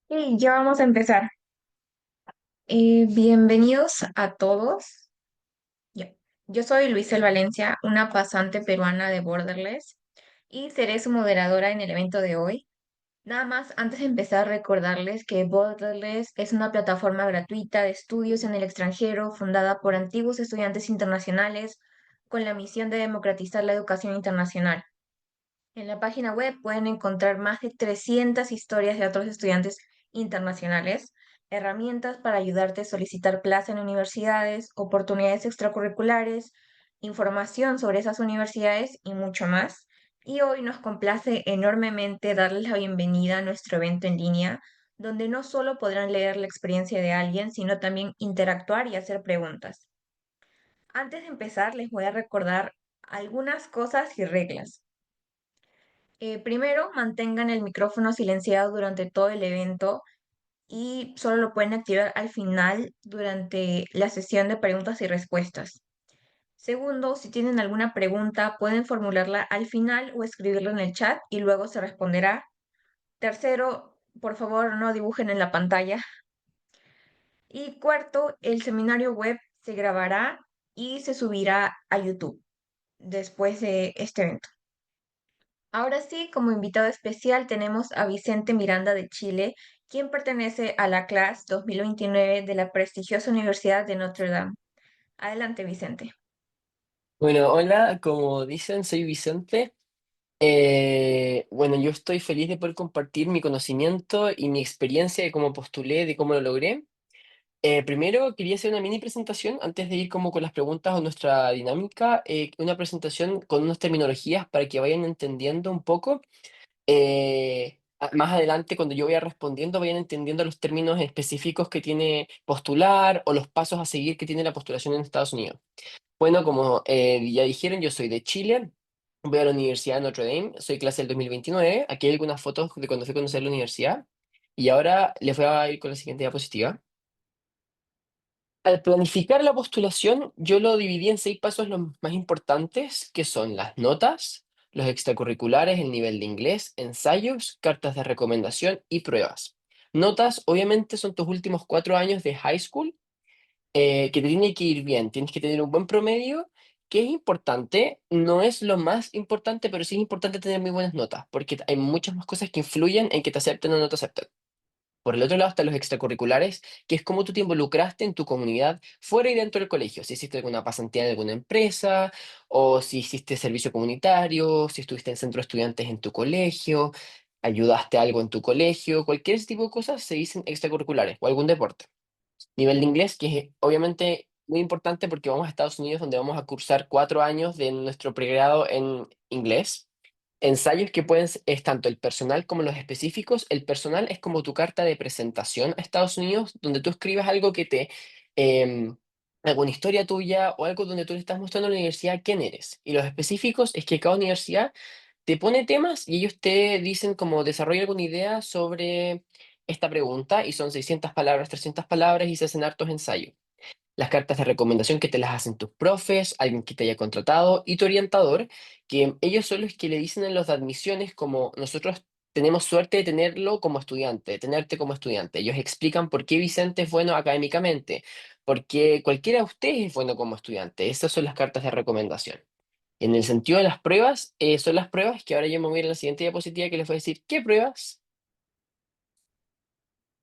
Y ya vamos a empezar. Bienvenidos a todos. Yo, yo soy Luisel Valencia, una pasante peruana de Borderless, y seré su moderadora en el evento de hoy. Nada más, antes de empezar, recordarles que Borderless es una plataforma gratuita de estudios en el extranjero fundada por antiguos estudiantes internacionales con la misión de democratizar la educación internacional. En la página web pueden encontrar más de 300 historias de otros estudiantes internacionales, herramientas para ayudarte a solicitar plaza en universidades, oportunidades extracurriculares, información sobre esas universidades y mucho más. Y hoy nos complace enormemente darles la bienvenida a nuestro evento en línea, donde no solo podrán leer la experiencia de alguien, sino también interactuar y hacer preguntas. Antes de empezar, les voy a recordar algunas cosas y reglas. Primero, mantengan el micrófono silenciado durante todo el evento y solo lo pueden activar al final durante la sesión de preguntas y respuestas. Segundo, si tienen alguna pregunta, pueden formularla al final o escribirlo en el chat y luego se responderá. Tercero, por favor, no dibujen en la pantalla. Y cuarto, el seminario web se grabará y se subirá a YouTube después de este evento. Ahora sí, como invitado especial tenemos a Vicente Miranda de Chile, quien pertenece a la clase 2029 de la prestigiosa Universidad de Notre Dame. Adelante, Vicente. Bueno, hola, como dicen, soy Vicente. Bueno, yo estoy feliz de poder compartir mi conocimiento y mi experiencia de cómo postulé, de cómo lo logré. Primero, quería hacer una mini presentación antes de ir como con las preguntas o nuestra dinámica, una presentación con unas terminologías para que vayan entendiendo un poco. Más adelante, cuando yo vaya respondiendo, vayan entendiendo los términos específicos que tiene postular o los pasos a seguir que tiene la postulación en Estados Unidos. Bueno, como ya dijeron, yo soy de Chile, voy a la Universidad de Notre Dame, soy clase del 2029. Aquí hay algunas fotos de cuando fui a conocer la universidad. Y ahora les voy a ir con la siguiente diapositiva. Al planificar la postulación, yo lo dividí en 6 pasos los más importantes, que son las notas, los extracurriculares, el nivel de inglés, ensayos, cartas de recomendación y pruebas. Notas, obviamente, son tus últimos 4 años de high school, que te tiene que ir bien, tienes que tener un buen promedio, que es importante, no es lo más importante, pero sí es importante tener muy buenas notas, porque hay muchas más cosas que influyen en que te acepten o no te acepten. Por el otro lado están los extracurriculares, que es cómo tú te involucraste en tu comunidad fuera y dentro del colegio. Si hiciste alguna pasantía en alguna empresa, o si hiciste servicio comunitario, si estuviste en centro de estudiantes en tu colegio, ayudaste a algo en tu colegio, cualquier ese tipo de cosas se dicen extracurriculares o algún deporte. Nivel de inglés, que es obviamente muy importante porque vamos a Estados Unidos donde vamos a cursar 4 años de nuestro pregrado en inglés. Ensayos que pueden, es tanto el personal como los específicos. El personal es como tu carta de presentación a Estados Unidos, donde tú escribes algo que em, alguna historia tuya o algo donde tú le estás mostrando a la universidad quién eres. Y los específicos es que cada universidad te pone temas y ellos te dicen como desarrolla alguna idea sobre esta pregunta y son 600 palabras, 300 palabras y se hacen hartos ensayos. Las cartas de recomendación que te las hacen tus profes, alguien que te haya contratado y tu orientador, que ellos son los que le dicen en los de admisiones como nosotros tenemos suerte de tenerlo como estudiante, de tenerte como estudiante. Ellos explican por qué Vicente es bueno académicamente, porque cualquiera de ustedes es bueno como estudiante. Esas son las cartas de recomendación. En el sentido de las pruebas, son las pruebas que ahora yo me voy a ir a la siguiente diapositiva que les voy a decir qué pruebas.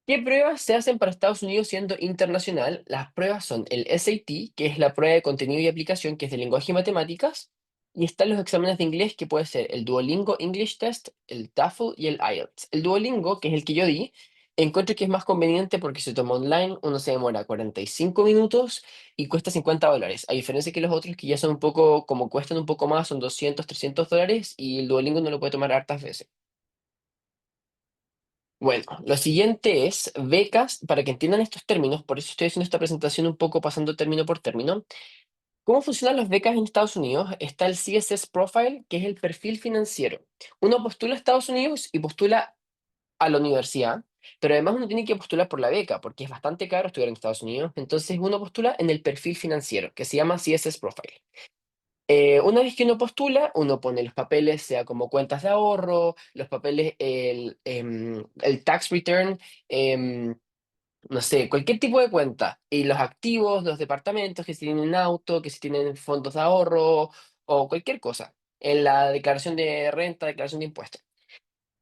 ¿Qué pruebas se hacen para Estados Unidos siendo internacional? Las pruebas son el SAT, que es la prueba de contenido y aplicación, que es de lenguaje y matemáticas, y están los exámenes de inglés, que puede ser el Duolingo English Test, el TOEFL y el IELTS. El Duolingo, que es el que yo di, encuentro que es más conveniente porque se toma online, uno se demora 45 minutos y cuesta $50, a diferencia que los otros que ya son un poco, como cuestan un poco más, son 200, $300 y el Duolingo no lo puede tomar hartas veces. Bueno, lo siguiente es becas, para que entiendan estos términos, por eso estoy haciendo esta presentación un poco pasando término por término. ¿Cómo funcionan las becas en Estados Unidos? Está el CSS Profile, que es el perfil financiero. Uno postula a Estados Unidos y postula a la universidad, pero además uno tiene que postular por la beca, porque es bastante caro estudiar en Estados Unidos. Entonces uno postula en el perfil financiero, que se llama CSS Profile. Una vez que uno postula, uno pone los papeles, sea como cuentas de ahorro, los papeles, el tax return, em, no sé, cualquier tipo de cuenta, y los activos, los departamentos, que si tienen auto, que si tienen fondos de ahorro o cualquier cosa, en la declaración de renta, declaración de impuestos.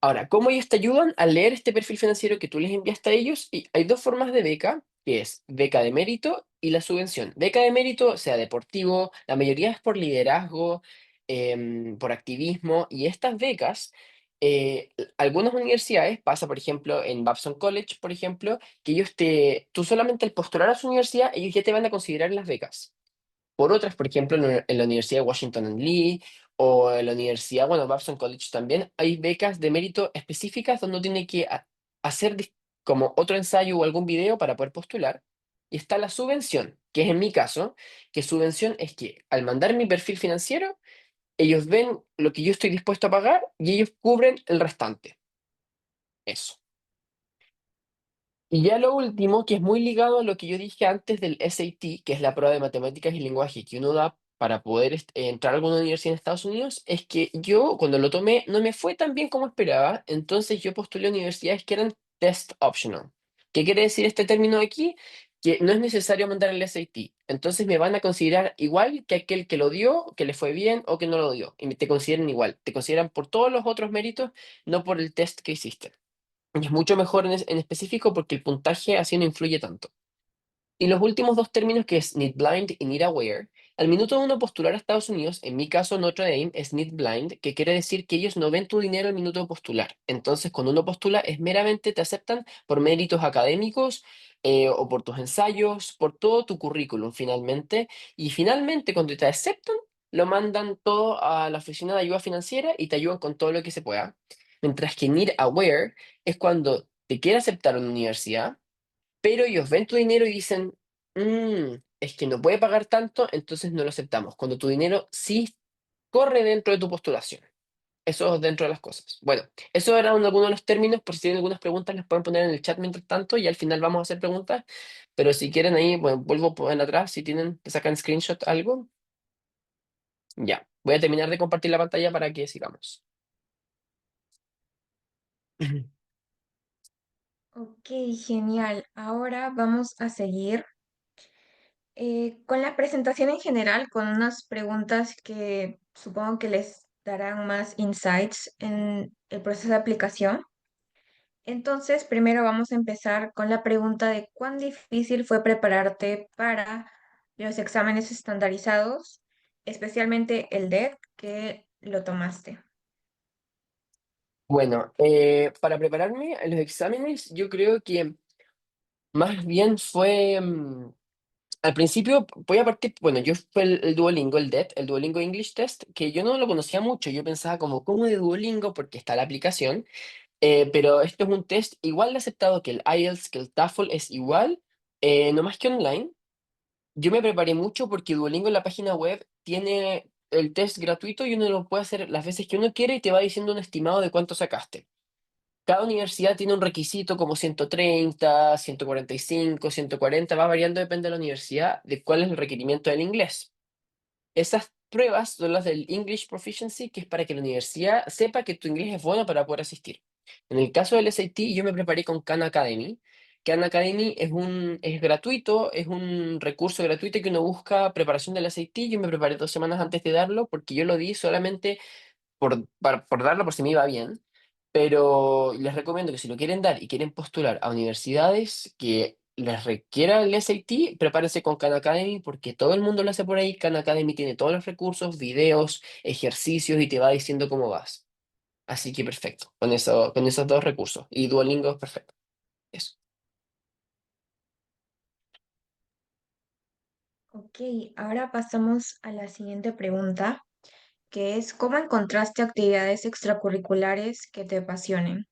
Ahora, ¿cómo ellos te ayudan a leer este perfil financiero que tú les enviaste a ellos? Y hay dos formas de beca, que es beca de mérito y la subvención. Beca de mérito, sea deportivo, la mayoría es por liderazgo, por activismo, y estas becas, algunas universidades, pasa por ejemplo en Babson College, por ejemplo, que tú solamente al postular a su universidad, ellos ya te van a considerar las becas por otras, por ejemplo, en la Universidad de Washington and Lee o en la Universidad, bueno, Babson College también, hay becas de mérito específicas donde uno tiene que hacer como otro ensayo o algún video para poder postular. Y está la subvención, que es en mi caso, que subvención es que al mandar mi perfil financiero, ellos ven lo que yo estoy dispuesto a pagar y ellos cubren el restante. Eso. Y ya lo último, que es muy ligado a lo que yo dije antes del SAT, que es la prueba de matemáticas y lenguaje que uno da para poder entrar a alguna universidad en Estados Unidos, es que yo cuando lo tomé no me fue tan bien como esperaba, entonces yo postulé a universidades que eran test optional. ¿Qué quiere decir este término aquí? Que no es necesario mandar el SAT. Entonces me van a considerar igual que aquel que lo dio, que le fue bien o que no lo dio. Y te consideran igual. Te consideran por todos los otros méritos, no por el test que hiciste. Y es mucho mejor en específico porque el puntaje así no influye tanto. Y los últimos dos términos que es need blind y need aware, al minuto de uno postular a Estados Unidos, en mi caso Notre Dame es need blind, que quiere decir que ellos no ven tu dinero al minuto de postular. Entonces, cuando uno postula, es meramente te aceptan por méritos académicos o por tus ensayos, por todo tu currículum finalmente. Y finalmente, cuando te aceptan, lo mandan todo a la oficina de ayuda financiera y te ayudan con todo lo que se pueda. Mientras que need aware es cuando te quiere aceptar una universidad pero ellos ven tu dinero y dicen, es que no puede pagar tanto, entonces no lo aceptamos. Cuando tu dinero sí corre dentro de tu postulación. Eso es dentro de las cosas. Bueno, eso eran algunos de los términos. Por si tienen algunas preguntas, las pueden poner en el chat mientras tanto y al final vamos a hacer preguntas. Pero si quieren ahí, bueno, vuelvo a poner atrás. Si tienen, que sacan screenshot algo. Ya. Voy a terminar de compartir la pantalla para que sigamos. Ok, genial. Ahora vamos a seguir con la presentación en general, con unas preguntas que supongo que les darán más insights en el proceso de aplicación. Entonces, primero vamos a empezar con la pregunta de cuán difícil fue prepararte para los exámenes estandarizados, especialmente el DET que lo tomaste. Bueno, para prepararme a los exámenes, yo creo que más bien fue. Al principio voy a partir, bueno, yo fue el Duolingo, el DET, el Duolingo English Test, que yo no lo conocía mucho, yo pensaba como, ¿cómo de Duolingo? Porque está la aplicación, pero esto es un test igual de aceptado que el IELTS, que el TOEFL, es igual, no más que online. Yo me preparé mucho porque Duolingo en la página web tiene el test gratuito y uno lo puede hacer las veces que uno quiere y te va diciendo un estimado de cuánto sacaste. Cada universidad tiene un requisito como 130, 145, 140, va variando, depende de la universidad, de cuál es el requerimiento del inglés. Esas pruebas son las del English Proficiency, que es para que la universidad sepa que tu inglés es bueno para poder asistir. En el caso del SAT, yo me preparé con Khan Academy. Khan Academy es gratuito, es un recurso gratuito que uno busca preparación del SAT. Yo me preparé 2 semanas antes de darlo porque yo lo di solamente por darlo por si me iba bien, pero les recomiendo que si lo quieren dar y quieren postular a universidades que les requiera el SAT, prepárense con Khan Academy porque todo el mundo lo hace por ahí. Khan Academy tiene todos los recursos, videos, ejercicios y te va diciendo cómo vas. Así que perfecto, con esos dos recursos. Y Duolingo es perfecto. Eso. Ok, ahora pasamos a la siguiente pregunta, que es ¿cómo encontraste actividades extracurriculares que te apasionen?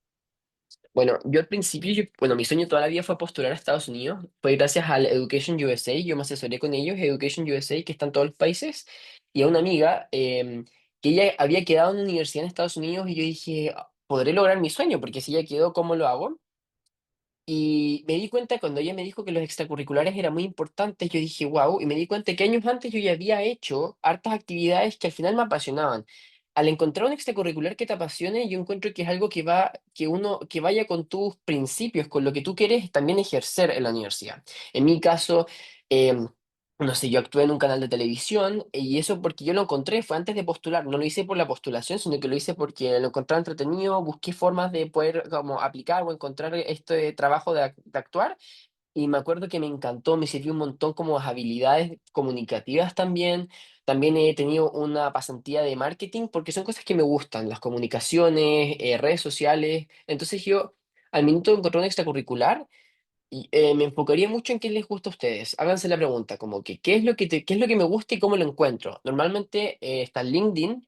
Bueno, yo al principio, bueno, mi sueño toda la vida fue postular a Estados Unidos. Fue gracias al Education USA, yo me asesoré con ellos, Education USA, que está en todos los países, y a una amiga que ella había quedado en una universidad en Estados Unidos y yo dije, "Ah, podré lograr mi sueño, porque si ella quedó, ¿cómo lo hago?" Y me di cuenta cuando ella me dijo que los extracurriculares eran muy importantes, yo dije, wow, y me di cuenta que años antes yo ya había hecho hartas actividades que al final me apasionaban. Al encontrar un extracurricular que te apasione, yo encuentro que es algo que vaya con tus principios, con lo que tú quieres también ejercer en la universidad. En mi caso, em, no sé, yo actué en un canal de televisión y eso porque yo lo encontré, fue antes de postular, no lo hice por la postulación, sino que lo hice porque lo encontraba entretenido, busqué formas de poder como aplicar o encontrar este trabajo de actuar y me acuerdo que me encantó, me sirvió un montón como habilidades comunicativas también. También he tenido una pasantía de marketing porque son cosas que me gustan, las comunicaciones, redes sociales. Entonces yo al minuto encontré un extracurricular y, me enfocaría mucho en qué les gusta a ustedes. Háganse la pregunta, como que qué es lo que me gusta y cómo lo encuentro. Normalmente está LinkedIn,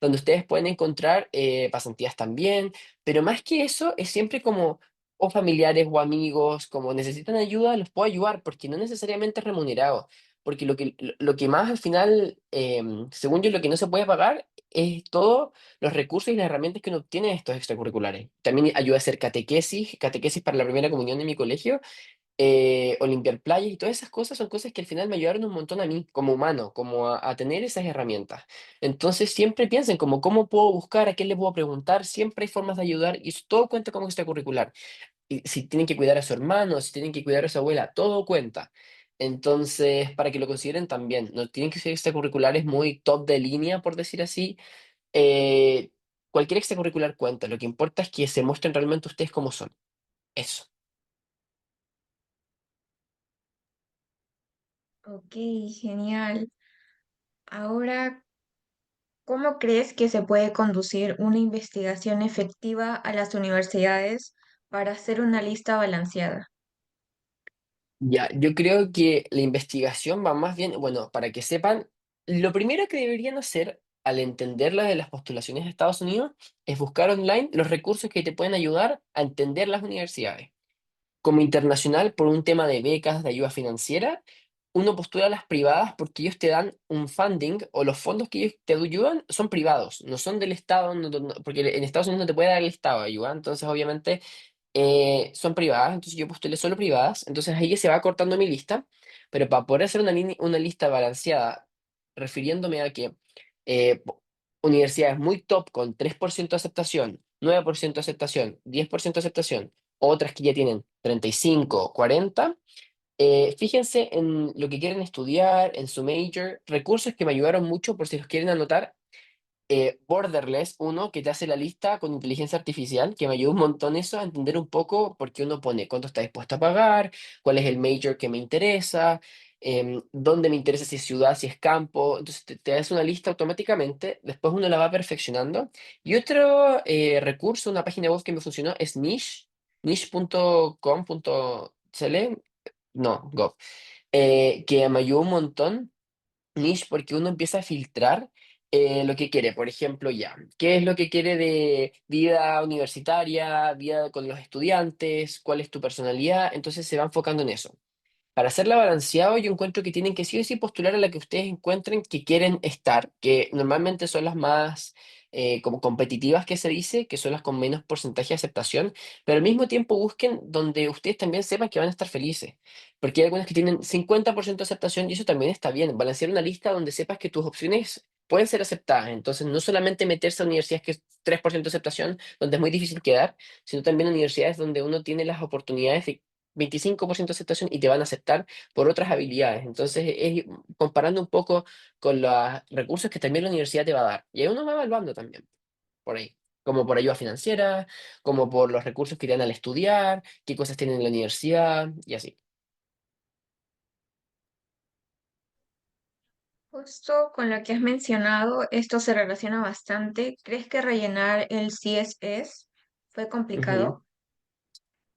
donde ustedes pueden encontrar pasantías también, pero más que eso es siempre como o familiares o amigos, como necesitan ayuda, los puedo ayudar, porque no necesariamente es remunerado. Porque lo que más al final, según yo, lo que no se puede pagar es todo los recursos y las herramientas que uno obtiene de estos extracurriculares. También ayuda a hacer catequesis para la primera comunión en mi colegio, o limpiar playas y todas esas cosas son cosas que al final me ayudaron un montón a mí como humano, como a tener esas herramientas. Entonces siempre piensen como cómo puedo buscar, a quién le puedo preguntar, siempre hay formas de ayudar y eso todo cuenta como extracurricular. Y si tienen que cuidar a su hermano, si tienen que cuidar a su abuela, todo cuenta. Entonces, para que lo consideren también, no tienen que ser extracurriculares muy top de línea, por decir así, eh, cualquier extracurricular cuenta, lo que importa es que se muestren realmente ustedes como son. Eso. Ok, genial. Ahora, ¿cómo crees que se puede conducir una investigación efectiva a las universidades para hacer una lista balanceada? Ya, yo creo que la investigación va más bien, bueno, para que sepan, lo primero que deberían hacer al entender la de las postulaciones de Estados Unidos es buscar online los recursos que te pueden ayudar a entender las universidades. Como internacional, por un tema de becas, de ayuda financiera, uno postula a las privadas porque ellos te dan un funding o los fondos que ellos te ayudan son privados, no son del Estado, porque en Estados Unidos no te puede dar el Estado ayuda, entonces obviamente son privadas, entonces yo postulé solo privadas, entonces ahí se va cortando mi lista, pero para poder hacer una lista balanceada, refiriéndome a que universidades muy top con 3% de aceptación, 9% de aceptación, 10% de aceptación, otras que ya tienen 35, 40, fíjense en lo que quieren estudiar, en su major, recursos que me ayudaron mucho por si los quieren anotar. Borderless, uno que te hace la lista con inteligencia artificial, que me ayuda un montón eso a entender un poco por qué uno pone cuánto está dispuesto a pagar, cuál es el major que me interesa, dónde me interesa, si es ciudad, si es campo. Entonces te hace una lista automáticamente, después uno la va perfeccionando. Y otro recurso, una página web que me funcionó es niche.com.cl, no, gov, que me ayudó un montón niche porque uno empieza a filtrar lo que quiere. Por ejemplo, ya, ¿qué es lo que quiere de vida universitaria, vida con los estudiantes? ¿Cuál es tu personalidad? Entonces se va enfocando en eso. Para hacerla balanceado, yo encuentro que tienen que sí o sí postular a la que ustedes encuentren que quieren estar, que normalmente son las más como competitivas que se dice, que son las con menos porcentaje de aceptación, pero al mismo tiempo busquen donde ustedes también sepan que van a estar felices, porque hay algunas que tienen 50% de aceptación y eso también está bien, balancear una lista donde sepas que tus opciones pueden ser aceptadas, entonces no solamente meterse a universidades que es 3% de aceptación, donde es muy difícil quedar, sino también universidades donde uno tiene las oportunidades de 25% de aceptación y te van a aceptar por otras habilidades. Entonces, es comparando un poco con los recursos que también la universidad te va a dar. Y ahí uno va evaluando también, por ahí. Como por ayuda financiera, como por los recursos que te dan al estudiar, qué cosas tienen en la universidad y así. Justo con lo que has mencionado, esto se relaciona bastante. ¿Crees que rellenar el CSS fue Ujú. complicado?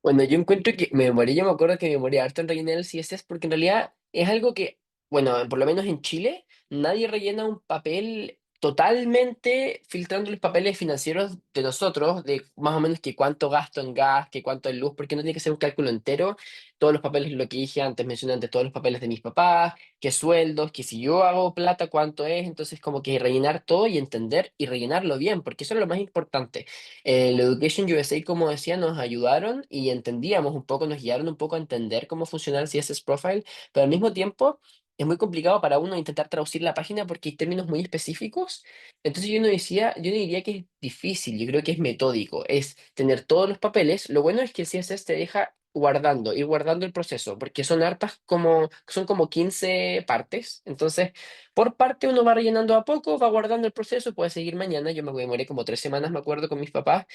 Bueno, yo encuentro que me demoré, yo me acuerdo que me demoré harto en rellenar el CSS porque en realidad es algo que, bueno, por lo menos en Chile, nadie rellena un papel. totalmente filtrando los papeles financieros de nosotros, de más o menos que cuánto gasto en gas, que cuánto en luz, porque no tiene que ser un cálculo entero. Todos los papeles, lo que dije antes, mencioné antes, todos los papeles de mis papás, qué sueldos, que si yo hago plata, cuánto es. Entonces como que rellenar todo y entender y rellenarlo bien, porque eso es lo más importante. La Education USA, como decía, nos ayudaron y entendíamos un poco, nos guiaron un poco a entender cómo funciona el CSS Profile, pero al mismo tiempo es muy complicado para uno intentar traducir la página porque hay términos muy específicos. Entonces yo no diría que es difícil, yo creo que es metódico, es tener todos los papeles. Lo bueno es que el CSS te deja guardando, ir guardando el proceso, porque son como 15 partes. Entonces, por parte uno va rellenando a poco, va guardando el proceso, puede seguir mañana. Yo me demoré como 3 semanas, me acuerdo, con mis papás,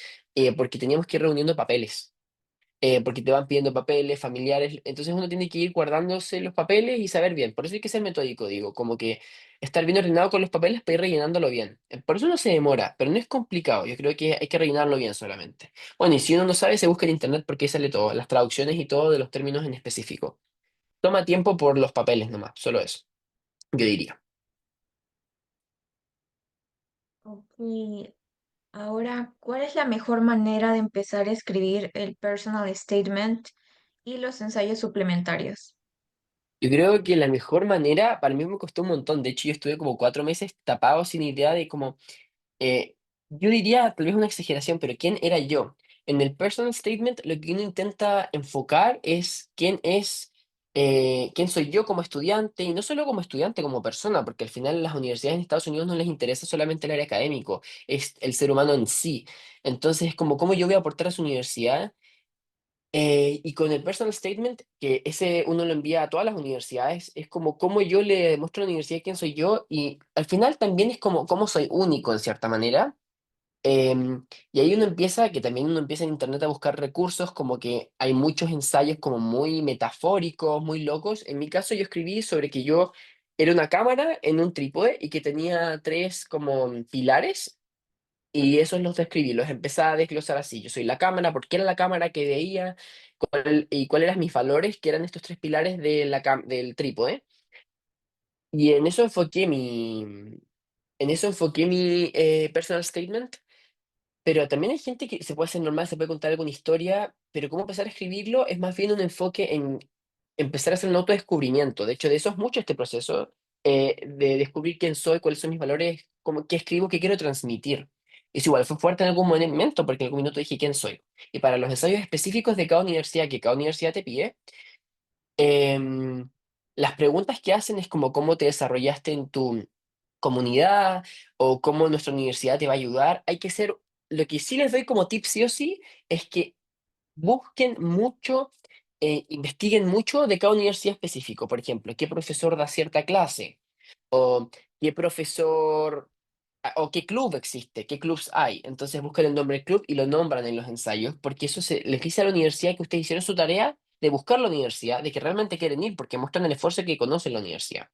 porque teníamos que ir reuniendo papeles, porque te van pidiendo papeles, familiares, entonces uno tiene que ir guardándose los papeles y saber bien. Por eso hay que ser metódico, digo, como que estar bien ordenado con los papeles para ir rellenándolo bien. Por eso no se demora, pero no es complicado, yo creo que hay que rellenarlo bien solamente. Bueno, y si uno no sabe, se busca en internet porque ahí sale todo, las traducciones y todo de los términos en específico. Toma tiempo por los papeles nomás, solo eso, yo diría. Ok, ahora, ¿cuál es la mejor manera de empezar a escribir el personal statement y los ensayos suplementarios? Yo creo que la mejor manera, para mí me costó un montón, de hecho yo estuve como 4 meses tapado sin idea de cómo. Eh, yo diría, tal vez una exageración, pero ¿quién era yo? En el personal statement, lo que uno intenta enfocar es quién soy yo como estudiante, y no solo como estudiante, como persona, porque al final en las universidades en Estados Unidos no les interesa solamente el área académico, es el ser humano en sí. Entonces, es como cómo yo voy a aportar a su universidad. Y con el personal statement, que ese uno lo envía a todas las universidades, es como cómo yo le demuestro a la universidad quién soy yo, y al final también es como cómo soy único en cierta manera. Y ahí uno empieza en internet a buscar recursos, como que hay muchos ensayos como muy metafóricos, muy locos. En mi caso yo escribí sobre que yo era una cámara en un trípode y que tenía tres como pilares, y esos los describí, los empecé a desglosar así. Yo soy la cámara, ¿por qué era la cámara que veía? Y cuáles eran mis valores, que eran estos tres pilares de del trípode. Y en eso enfoqué mi personal statement. Pero también hay gente que se puede hacer normal, se puede contar alguna historia, pero cómo empezar a escribirlo es más bien un enfoque en empezar a hacer un autodescubrimiento. De hecho, de eso es mucho este proceso, de descubrir quién soy, cuáles son mis valores, qué escribo, qué quiero transmitir. Es igual, fue fuerte en algún momento porque en algún minuto dije quién soy. Y para los ensayos específicos de cada universidad, que cada universidad te pide, Em, las preguntas que hacen es como cómo te desarrollaste en tu comunidad o cómo nuestra universidad te va a ayudar. Hay que ser, lo que sí les doy como tip sí o sí es que busquen mucho, investiguen mucho de cada universidad específico. Por ejemplo, qué profesor da cierta clase o qué profesor o qué club existe, qué clubs hay. Entonces buscan el nombre del club y lo nombran en los ensayos, porque les dice a la universidad que ustedes hicieron su tarea de buscar la universidad, de que realmente quieren ir, porque muestran el esfuerzo que conocen la universidad.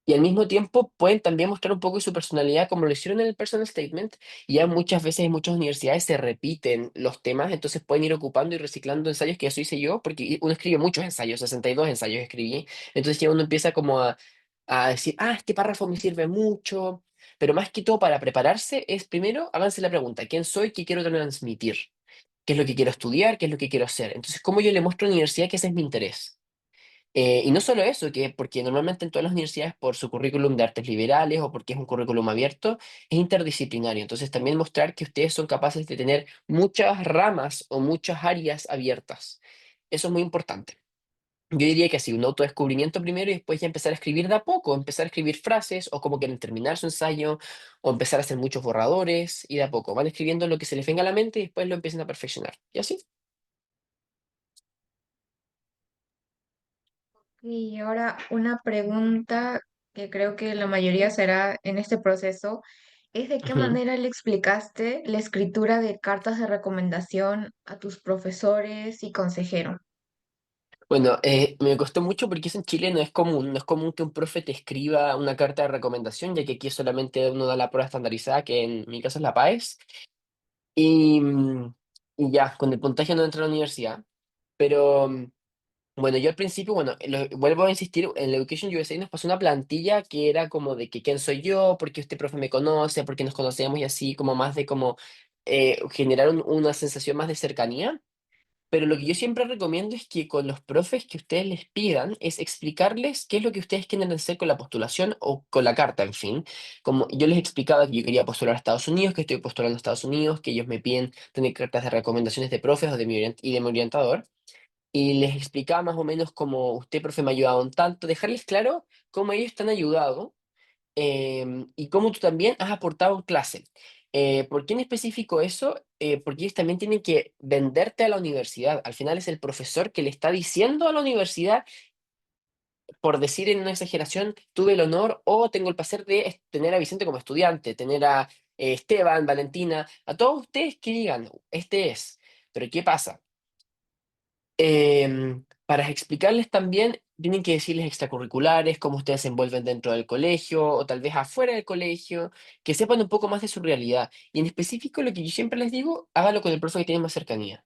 Y al mismo tiempo pueden también mostrar un poco de su personalidad como lo hicieron en el personal statement. Y ya muchas veces en muchas universidades se repiten los temas, entonces pueden ir ocupando y reciclando ensayos, que eso hice yo, porque uno escribe muchos ensayos, 62 ensayos escribí. Entonces ya uno empieza como a decir, este párrafo me sirve mucho. Pero más que todo para prepararse es primero, háganse la pregunta, ¿quién soy? ¿Qué quiero transmitir? ¿Qué es lo que quiero estudiar? ¿Qué es lo que quiero hacer? Entonces, ¿cómo yo le muestro a la universidad que ese es mi interés? Y no solo eso, que porque normalmente en todas las universidades, por su currículum de artes liberales o porque es un currículum abierto, es interdisciplinario. Entonces, también mostrar que ustedes son capaces de tener muchas ramas o muchas áreas abiertas. Eso es muy importante. Yo diría que así, un autodescubrimiento primero y después ya empezar a escribir de a poco, empezar a escribir frases o como quieren terminar su ensayo o empezar a hacer muchos borradores y de a poco van escribiendo lo que se les venga a la mente y después lo empiezan a perfeccionar. Y así. Y ahora una pregunta que creo que la mayoría será en este proceso es de qué Ujú. manera le explicaste la escritura de cartas de recomendación a tus profesores y consejeros. Bueno, me costó mucho porque eso en Chile no es común que un profe te escriba una carta de recomendación, ya que aquí solamente uno da la prueba estandarizada, que en mi caso es la PAES, y, y ya, con el puntaje no entra a la universidad. Pero Bueno, yo al principio, bueno, vuelvo a insistir, en la Education USA nos pasó una plantilla que era como de que quién soy yo, por qué este profe me conoce, por qué nos conocemos y así, como más de como generar una sensación más de cercanía. Pero lo que yo siempre recomiendo es que con los profes que ustedes les pidan es explicarles qué es lo que ustedes quieren hacer con la postulación o con la carta, en fin. Como yo les explicaba que yo quería postular a Estados Unidos, que estoy postulando a Estados Unidos, que ellos me piden tener cartas de recomendaciones de profes o de y de mi orientador. Y les explicaba más o menos cómo usted, profe, me ha ayudado un tanto, dejarles claro cómo ellos te han ayudado y cómo tú también has aportado en clase. ¿Por qué en específico eso? Porque ellos también tienen que venderte a la universidad. Al final es el profesor que le está diciendo a la universidad, por decir en una exageración, tuve el honor o tengo el placer de tener a Vicente como estudiante, tener a Esteban, Valentina, a todos ustedes que digan, este es. Pero ¿qué pasa? Para explicarles también, tienen que decirles extracurriculares, cómo ustedes se envuelven dentro del colegio o tal vez afuera del colegio, que sepan un poco más de su realidad. Y en específico, lo que yo siempre les digo, hágalo con el profe que tiene más cercanía.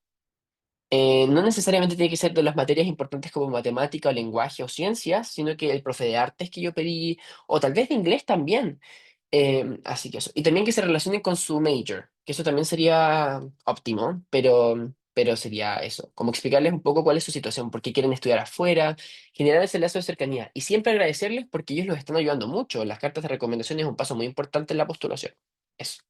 No necesariamente tiene que ser de las materias importantes como matemática o lenguaje o ciencias, sino que el profe de artes que yo pedí, o tal vez de inglés también. Así que eso. Y también que se relacione con su major, que eso también sería óptimo, pero sería eso, como explicarles un poco cuál es su situación, por qué quieren estudiar afuera, generar ese lazo de cercanía y siempre agradecerles porque ellos los están ayudando mucho. Las cartas de recomendación es un paso muy importante en la postulación. Eso.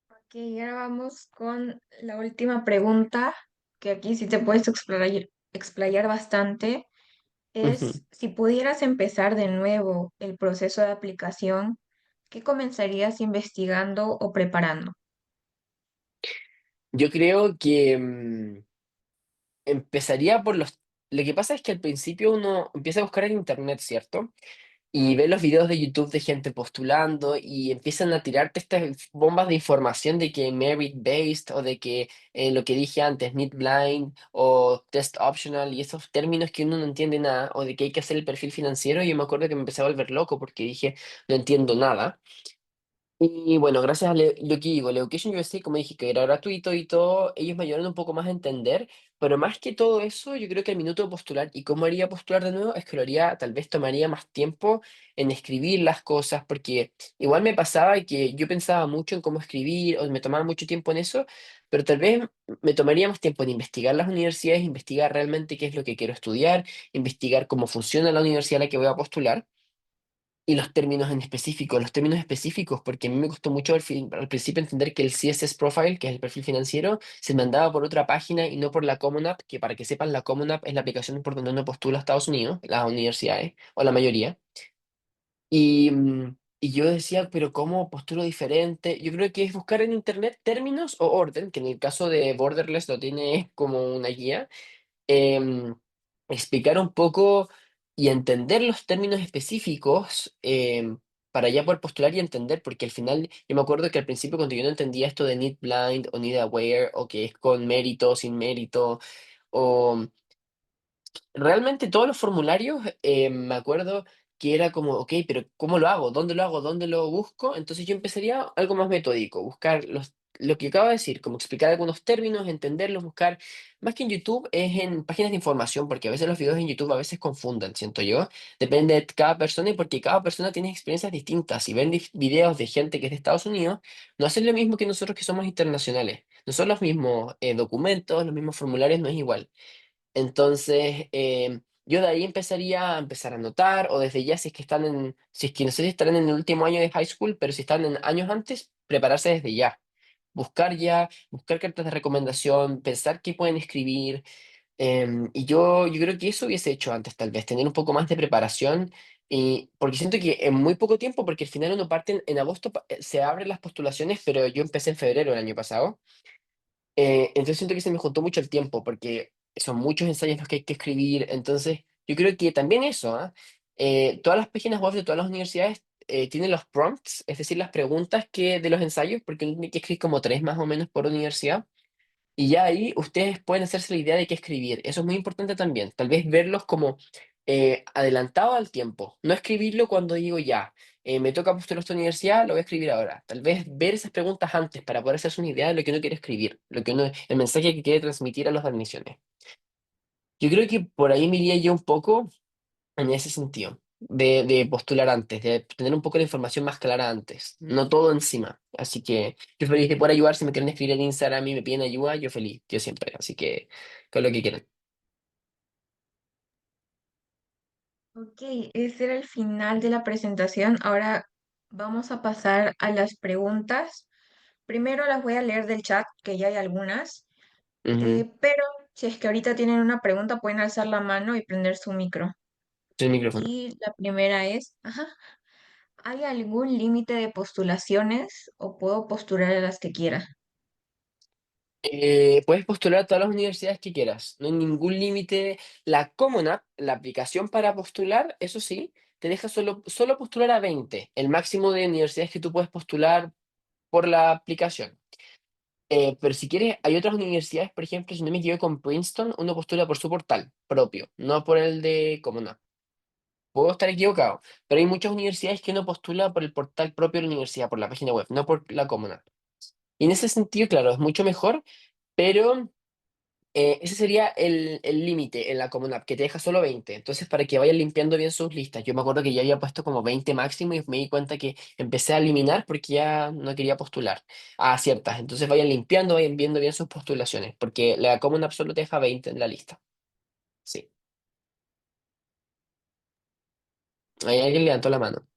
Ok, ahora vamos con la última pregunta, que aquí sí te puedes explayar bastante. Ujú. Es si pudieras empezar de nuevo el proceso de aplicación, ¿qué comenzarías investigando o preparando? Yo creo que empezaría por los... Lo que pasa es que al principio uno empieza a buscar en internet, ¿cierto? Y ve los videos de YouTube de gente postulando y empiezan a tirarte estas bombas de información de que merit-based o de que lo que dije antes, need blind o test optional y esos términos que uno no entiende nada o de que hay que hacer el perfil financiero. Y yo me acuerdo que me empecé a volver loco porque dije, no entiendo nada. Y bueno, gracias a lo que digo, la Education USA, como dije, que era gratuito y todo, ellos me ayudaron un poco más a entender, pero más que todo eso, yo creo que el minuto de postular y cómo haría postular de nuevo es que lo haría, tal vez tomaría más tiempo en escribir las cosas, porque igual me pasaba que yo pensaba mucho en cómo escribir o me tomaba mucho tiempo en eso, pero tal vez me tomaría más tiempo en investigar las universidades, investigar realmente qué es lo que quiero estudiar, investigar cómo funciona la universidad a la que voy a postular. Y los términos en específico, los términos específicos, porque a mí me costó mucho al principio entender que el CSS Profile, que es el perfil financiero, se mandaba por otra página y no por la Common App, que para que sepan, la Common App es la aplicación por donde uno postula a Estados Unidos, las universidades, o la mayoría. Y yo decía, pero ¿cómo postulo diferente? Yo creo que es buscar en internet términos o orden, que en el caso de Borderless lo tiene como una guía em, explicar un poco y entender los términos específicos para ya poder postular y entender, porque al final yo me acuerdo que al principio cuando yo no entendía esto de need blind o need aware o que es con mérito, sin mérito, o realmente todos los formularios, me acuerdo que era como, ok, pero ¿cómo lo hago? ¿Dónde lo hago? ¿Dónde lo busco? Entonces yo empezaría algo más metódico, buscar lo que acabo de decir, como explicar algunos términos, entenderlos, buscar, más que en YouTube, es en páginas de información, porque a veces los videos en YouTube a veces confunden, siento yo. Depende de cada persona y porque cada persona tiene experiencias distintas. Si ven videos de gente que es de Estados Unidos, no hacen lo mismo que nosotros que somos internacionales. No son los mismos documentos, los mismos formularios, no es igual. Entonces, yo de ahí empezaría a empezar a anotar, o desde ya, si es que están si es que no sé si estarán en el último año de high school, pero si están en años antes, prepararse desde ya. Buscar ya, buscar cartas de recomendación, pensar qué pueden escribir. Y yo creo que eso hubiese hecho antes, tal vez, tener un poco más de preparación. Y porque siento que en muy poco tiempo, porque al final uno parte en agosto, se abren las postulaciones, pero yo empecé en febrero del año pasado. Entonces siento que se me juntó mucho el tiempo porque son muchos ensayos los que hay que escribir. Entonces yo creo que también eso, ¿ah? Todas las páginas web de todas las universidades tienen los prompts, es decir, las preguntas de los ensayos, porque uno tiene que escribir como tres más o menos por universidad. Y ya ahí ustedes pueden hacerse la idea de qué escribir. Eso es muy importante también. Tal vez verlos como adelantado al tiempo. No escribirlo cuando digo ya, me toca postular a esta universidad, lo voy a escribir ahora. Tal vez ver esas preguntas antes para poder hacerse una idea de lo que uno quiere escribir, el mensaje que quiere transmitir a las admisiones. Yo creo que por ahí me iría yo un poco en ese sentido, de postular antes, de tener un poco la información más clara antes, no todo encima. Así que yo feliz de poder ayudar, si me quieren escribir en Instagram y me piden ayuda, yo feliz, yo siempre. Así que con lo que quieran. Ok, ese era el final de la presentación. Ahora vamos a pasar a las preguntas. Primero las voy a leer del chat, que ya hay algunas, Ujú. pero si es que ahorita tienen una pregunta, pueden alzar la mano y prender su micro. El micrófono. Y la primera es, ajá, ¿hay algún límite de postulaciones o puedo postular a las que quiera? Puedes postular a todas las universidades que quieras, no hay ningún límite. La Common App, la aplicación para postular, eso sí, te deja solo postular a 20, el máximo de universidades que tú puedes postular por la aplicación. Pero si quieres, hay otras universidades, por ejemplo, si no me equivoco, con Princeton, uno postula por su portal propio, no por el de Common App. Puedo estar equivocado, pero hay muchas universidades que uno postula por el portal propio de la universidad, por la página web, no por la Common App. Y en ese sentido, claro, es mucho mejor, pero ese sería el límite en la Common App, que te deja solo 20. Entonces, para que vayan limpiando bien sus listas. Yo me acuerdo que ya había puesto como 20 máximo y me di cuenta que empecé a eliminar porque ya no quería postular a ciertas. Entonces, vayan limpiando, vayan viendo bien sus postulaciones, porque la Common App solo te deja 20 en la lista. Sí. Ahí alguien levantó la mano.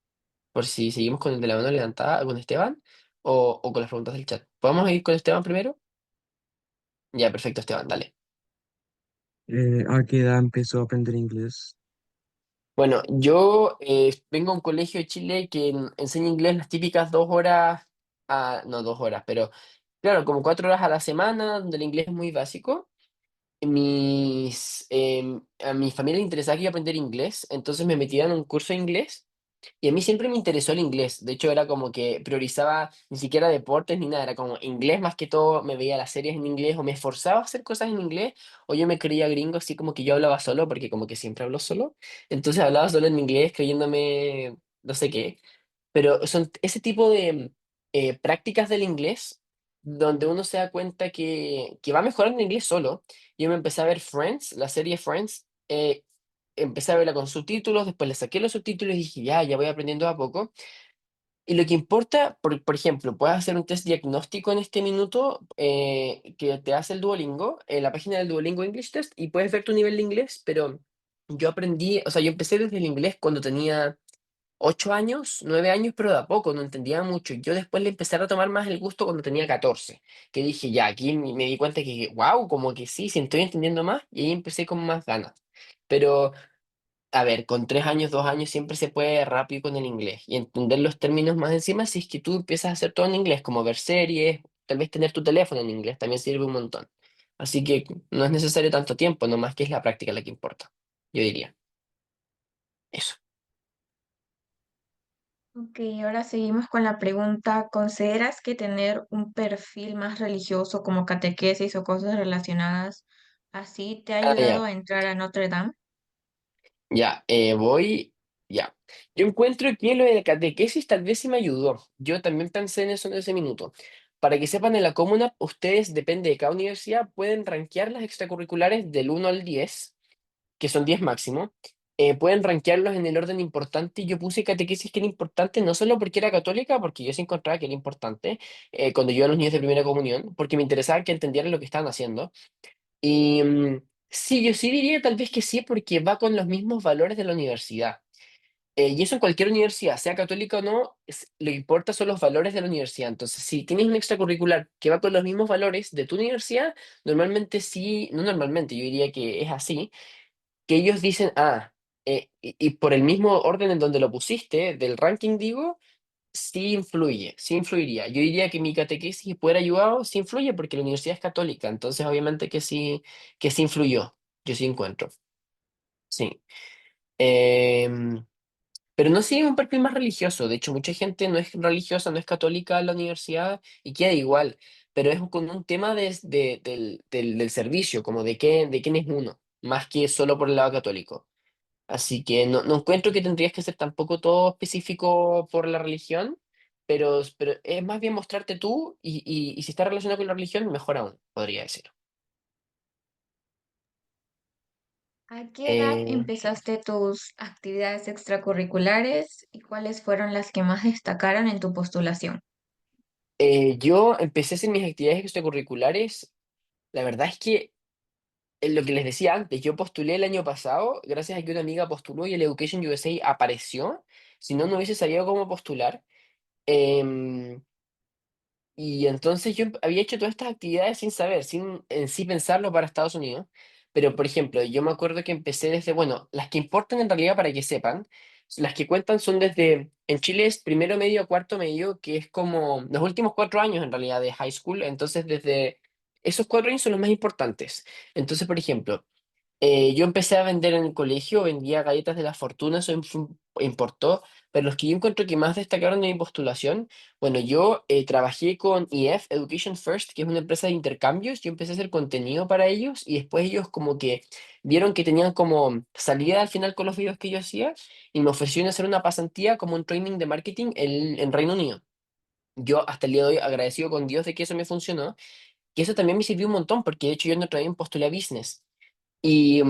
Por si seguimos con el de la mano levantada, con Esteban, o con las preguntas del chat. ¿Podemos ir con Esteban primero? Ya, perfecto, Esteban, dale. ¿A qué edad empezó a aprender inglés? Bueno, yo vengo a un colegio de Chile que enseña inglés las típicas 2 horas, no 2 horas, pero claro, como 4 horas a la semana, donde el inglés es muy básico. A mi familia le interesaba que yo aprendiera inglés, entonces me metieron en un curso de inglés y a mí siempre me interesó el inglés. De hecho, era como que priorizaba ni siquiera deportes ni nada, era como inglés más que todo, me veía las series en inglés o me esforzaba a hacer cosas en inglés o yo me creía gringo, así como que yo hablaba solo, porque como que siempre hablo solo. Entonces hablaba solo en inglés creyéndome no sé qué. Pero son ese tipo de prácticas del inglés donde uno se da cuenta que va mejorando en inglés solo. Yo me empecé a ver Friends, la serie Friends, empecé a verla con subtítulos, después le saqué los subtítulos y dije, ya voy aprendiendo a poco. Y lo que importa, por ejemplo, puedes hacer un test diagnóstico en este minuto que te hace el Duolingo, en la página del Duolingo English Test, y puedes ver tu nivel de inglés, pero yo aprendí, o sea, yo empecé desde el inglés cuando tenía 8 años, 9 años, pero de a poco, no entendía mucho. Yo después le empecé a tomar más el gusto cuando tenía 14, que dije, ya, aquí me di cuenta que, wow, como que sí, estoy entendiendo más, y ahí empecé con más ganas. Pero, a ver, con 3 años, 2 años siempre se puede rápido con el inglés y entender los términos más encima si es que tú empiezas a hacer todo en inglés, como ver series, tal vez tener tu teléfono en inglés, también sirve un montón. Así que no es necesario tanto tiempo, nomás que es la práctica la que importa, yo diría. Eso. Ok, ahora seguimos con la pregunta. ¿Consideras que tener un perfil más religioso como catequesis o cosas relacionadas así te ha Ah, ayudado ya. a entrar a Notre Dame? Ya, ya. Yo encuentro que lo de la catequesis tal vez sí me ayudó. Yo también pensé en eso en ese minuto. Para que sepan, en la comuna, ustedes, depende de cada universidad, pueden rankear las extracurriculares del 1 al 10, que son 10 máximo. Pueden rankearlos en el orden importante. Y yo puse catequesis que era importante, no solo porque era católica, porque yo sí encontraba que era importante cuando yo iba a los niños de primera comunión, porque me interesaba que entendieran lo que estaban haciendo. Y sí, yo sí diría tal vez que sí, porque va con los mismos valores de la universidad. Y eso en cualquier universidad, sea católica o no, lo que importa son los valores de la universidad. Entonces, si tienes un extracurricular que va con los mismos valores de tu universidad, normalmente sí, no normalmente, yo diría que es así, que ellos dicen, y por el mismo orden en donde lo pusiste, del ranking digo, sí influye, sí influiría. Yo diría que mi catequesis puede haber ayudado, sí influye porque la universidad es católica, entonces obviamente que sí influyó, yo sí encuentro, sí. Em, pero no sigue un perfil más religioso, de hecho mucha gente no es religiosa, no es católica en la universidad y queda igual, pero es con un tema del servicio, como de quién es uno, más que solo por el lado católico. Así que no encuentro que tendrías que ser tampoco todo específico por la religión, pero es más bien mostrarte tú y si está relacionado con la religión, mejor aún, podría decir. ¿A qué edad Eh, empezaste tus actividades extracurriculares y cuáles fueron las que más destacaron en tu postulación? yo empecé a hacer mis actividades extracurriculares. La verdad es que lo que les decía antes, yo postulé el año pasado, gracias a que una amiga postuló y el Education USA apareció. Si no, no hubiese sabido cómo postular. Em, Y entonces yo había hecho todas estas actividades sin saber, sin en sí pensarlo para Estados Unidos. Pero, por ejemplo, yo me acuerdo que empecé desde, bueno, las que importan en realidad para que sepan, las que cuentan son desde, en Chile es primero medio a cuarto medio, que es como los últimos 4 años en realidad de high school. Entonces, desde esos 4 años son los más importantes. Entonces, por ejemplo, yo empecé a vender en el colegio, vendía galletas de la fortuna, eso importó, pero los que yo encuentro que más destacaron de mi postulación, bueno, yo trabajé con EF, Education First, que es una empresa de intercambios, yo empecé a hacer contenido para ellos y después ellos como que vieron que tenían como salida al final con los videos que yo hacía y me ofrecieron hacer una pasantía como un training de marketing en Reino Unido. Yo hasta el día de hoy agradecido con Dios de que eso me funcionó, que eso también me sirvió un montón, porque de hecho yo no también postulé a business. Y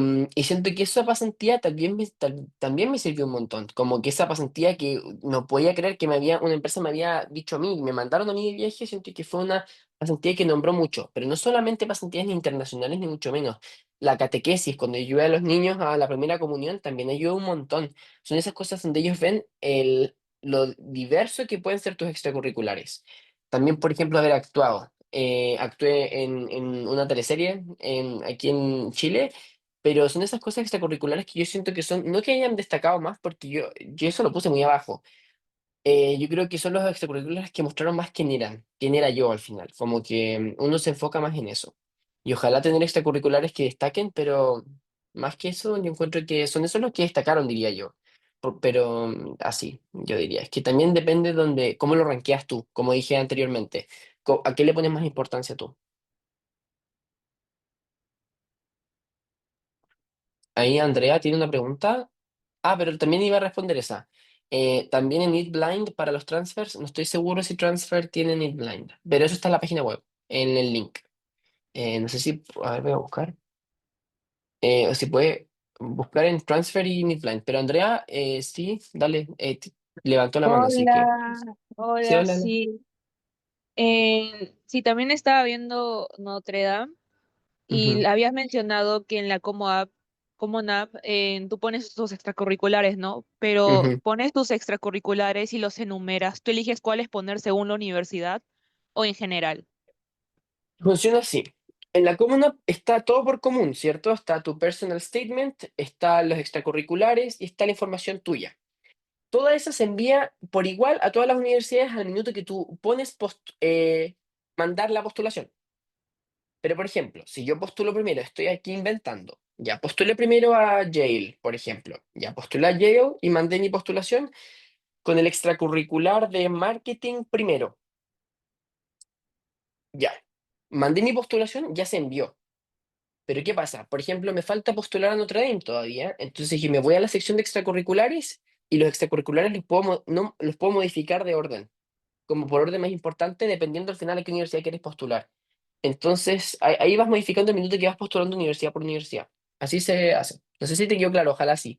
siento que esa pasantía también me sirvió un montón. Como que esa pasantía que no podía creer que una empresa me había dicho a mí, me mandaron a mí de viaje, siento que fue una pasantía que nombró mucho. Pero no solamente pasantías ni internacionales, ni mucho menos. La catequesis, cuando ayuda a los niños a la primera comunión, también ayuda un montón. Son esas cosas donde ellos ven lo diverso que pueden ser tus extracurriculares. También, por ejemplo, haber actuado. Actué en una teleserie aquí en Chile, pero son esas cosas extracurriculares que yo siento que son, no que hayan destacado más, porque yo eso lo puse muy abajo. Yo creo que son los extracurriculares que mostraron más quién era yo al final. Como que uno se enfoca más en eso. Y ojalá tener extracurriculares que destaquen, pero más que eso, yo encuentro que son esos los que destacaron, diría yo. Pero así, yo diría. Es que también depende donde, cómo lo rankeas tú, como dije anteriormente. ¿A qué le pones más importancia tú? Ahí Andrea tiene una pregunta. Ah, pero también iba a responder esa. También en Eat Blind para los transfers, no estoy seguro si transfer tiene Eat Blind, pero eso está en la página web, en el link. No sé si, a ver, voy a buscar. O si puede buscar en transfer y Eat Blind. Pero Andrea, sí, dale, levantó la mano, así que. Hola, Sí, hola, hola. Hola. sí. Sí, también estaba viendo Notre Dame y Ujú, habías mencionado que en la Common App tú pones tus extracurriculares, ¿no? Pero ujú. pones tus extracurriculares y los enumeras. ¿Tú eliges cuáles poner según la universidad o en general? Funciona así. En la comuna está todo por común, ¿cierto? Está tu personal statement, están los extracurriculares y está la información tuya. Toda esa se envía por igual a todas las universidades al minuto que tú pones mandar la postulación. Pero, por ejemplo, si yo postulo primero, estoy aquí inventando. Ya postulé primero a Yale, por ejemplo. Ya postulé a Yale y mandé mi postulación con el extracurricular de marketing primero. Ya. Mandé mi postulación, ya se envió. Pero ¿qué pasa? Por ejemplo, me falta postular a Notre Dame todavía. Entonces dije, me voy a la sección de extracurriculares y los extracurriculares no, los puedo modificar de orden, como por orden más importante, dependiendo al final a qué universidad quieres postular. Entonces, ahí vas modificando el minuto que vas postulando universidad por universidad. Así se hace. No sé si te quedó claro, ojalá sí.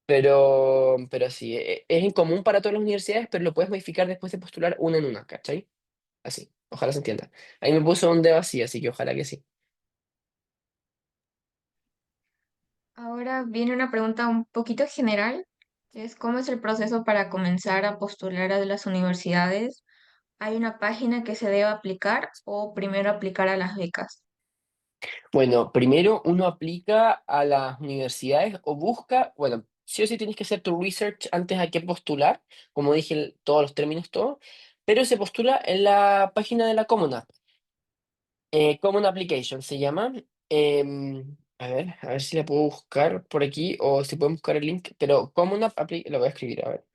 Pero sí, es en común para todas las universidades, pero lo puedes modificar después de postular una en una, ¿cachai? Así, ojalá se entienda. Ahí me puso un dedo así que ojalá que sí. Ahora viene una pregunta un poquito general, que es ¿cómo es el proceso para comenzar a postular a las universidades? ¿Hay una página que se debe aplicar o primero aplicar a las becas? Bueno, primero uno aplica a las universidades o busca, bueno, sí o sí tienes que hacer tu research antes a qué postular, como dije, todos los términos, todo, pero se postula en la página de la Comuna. Common Application se llama. A ver si la puedo buscar por aquí o si pueden buscar el link, pero lo voy a escribir, a ver.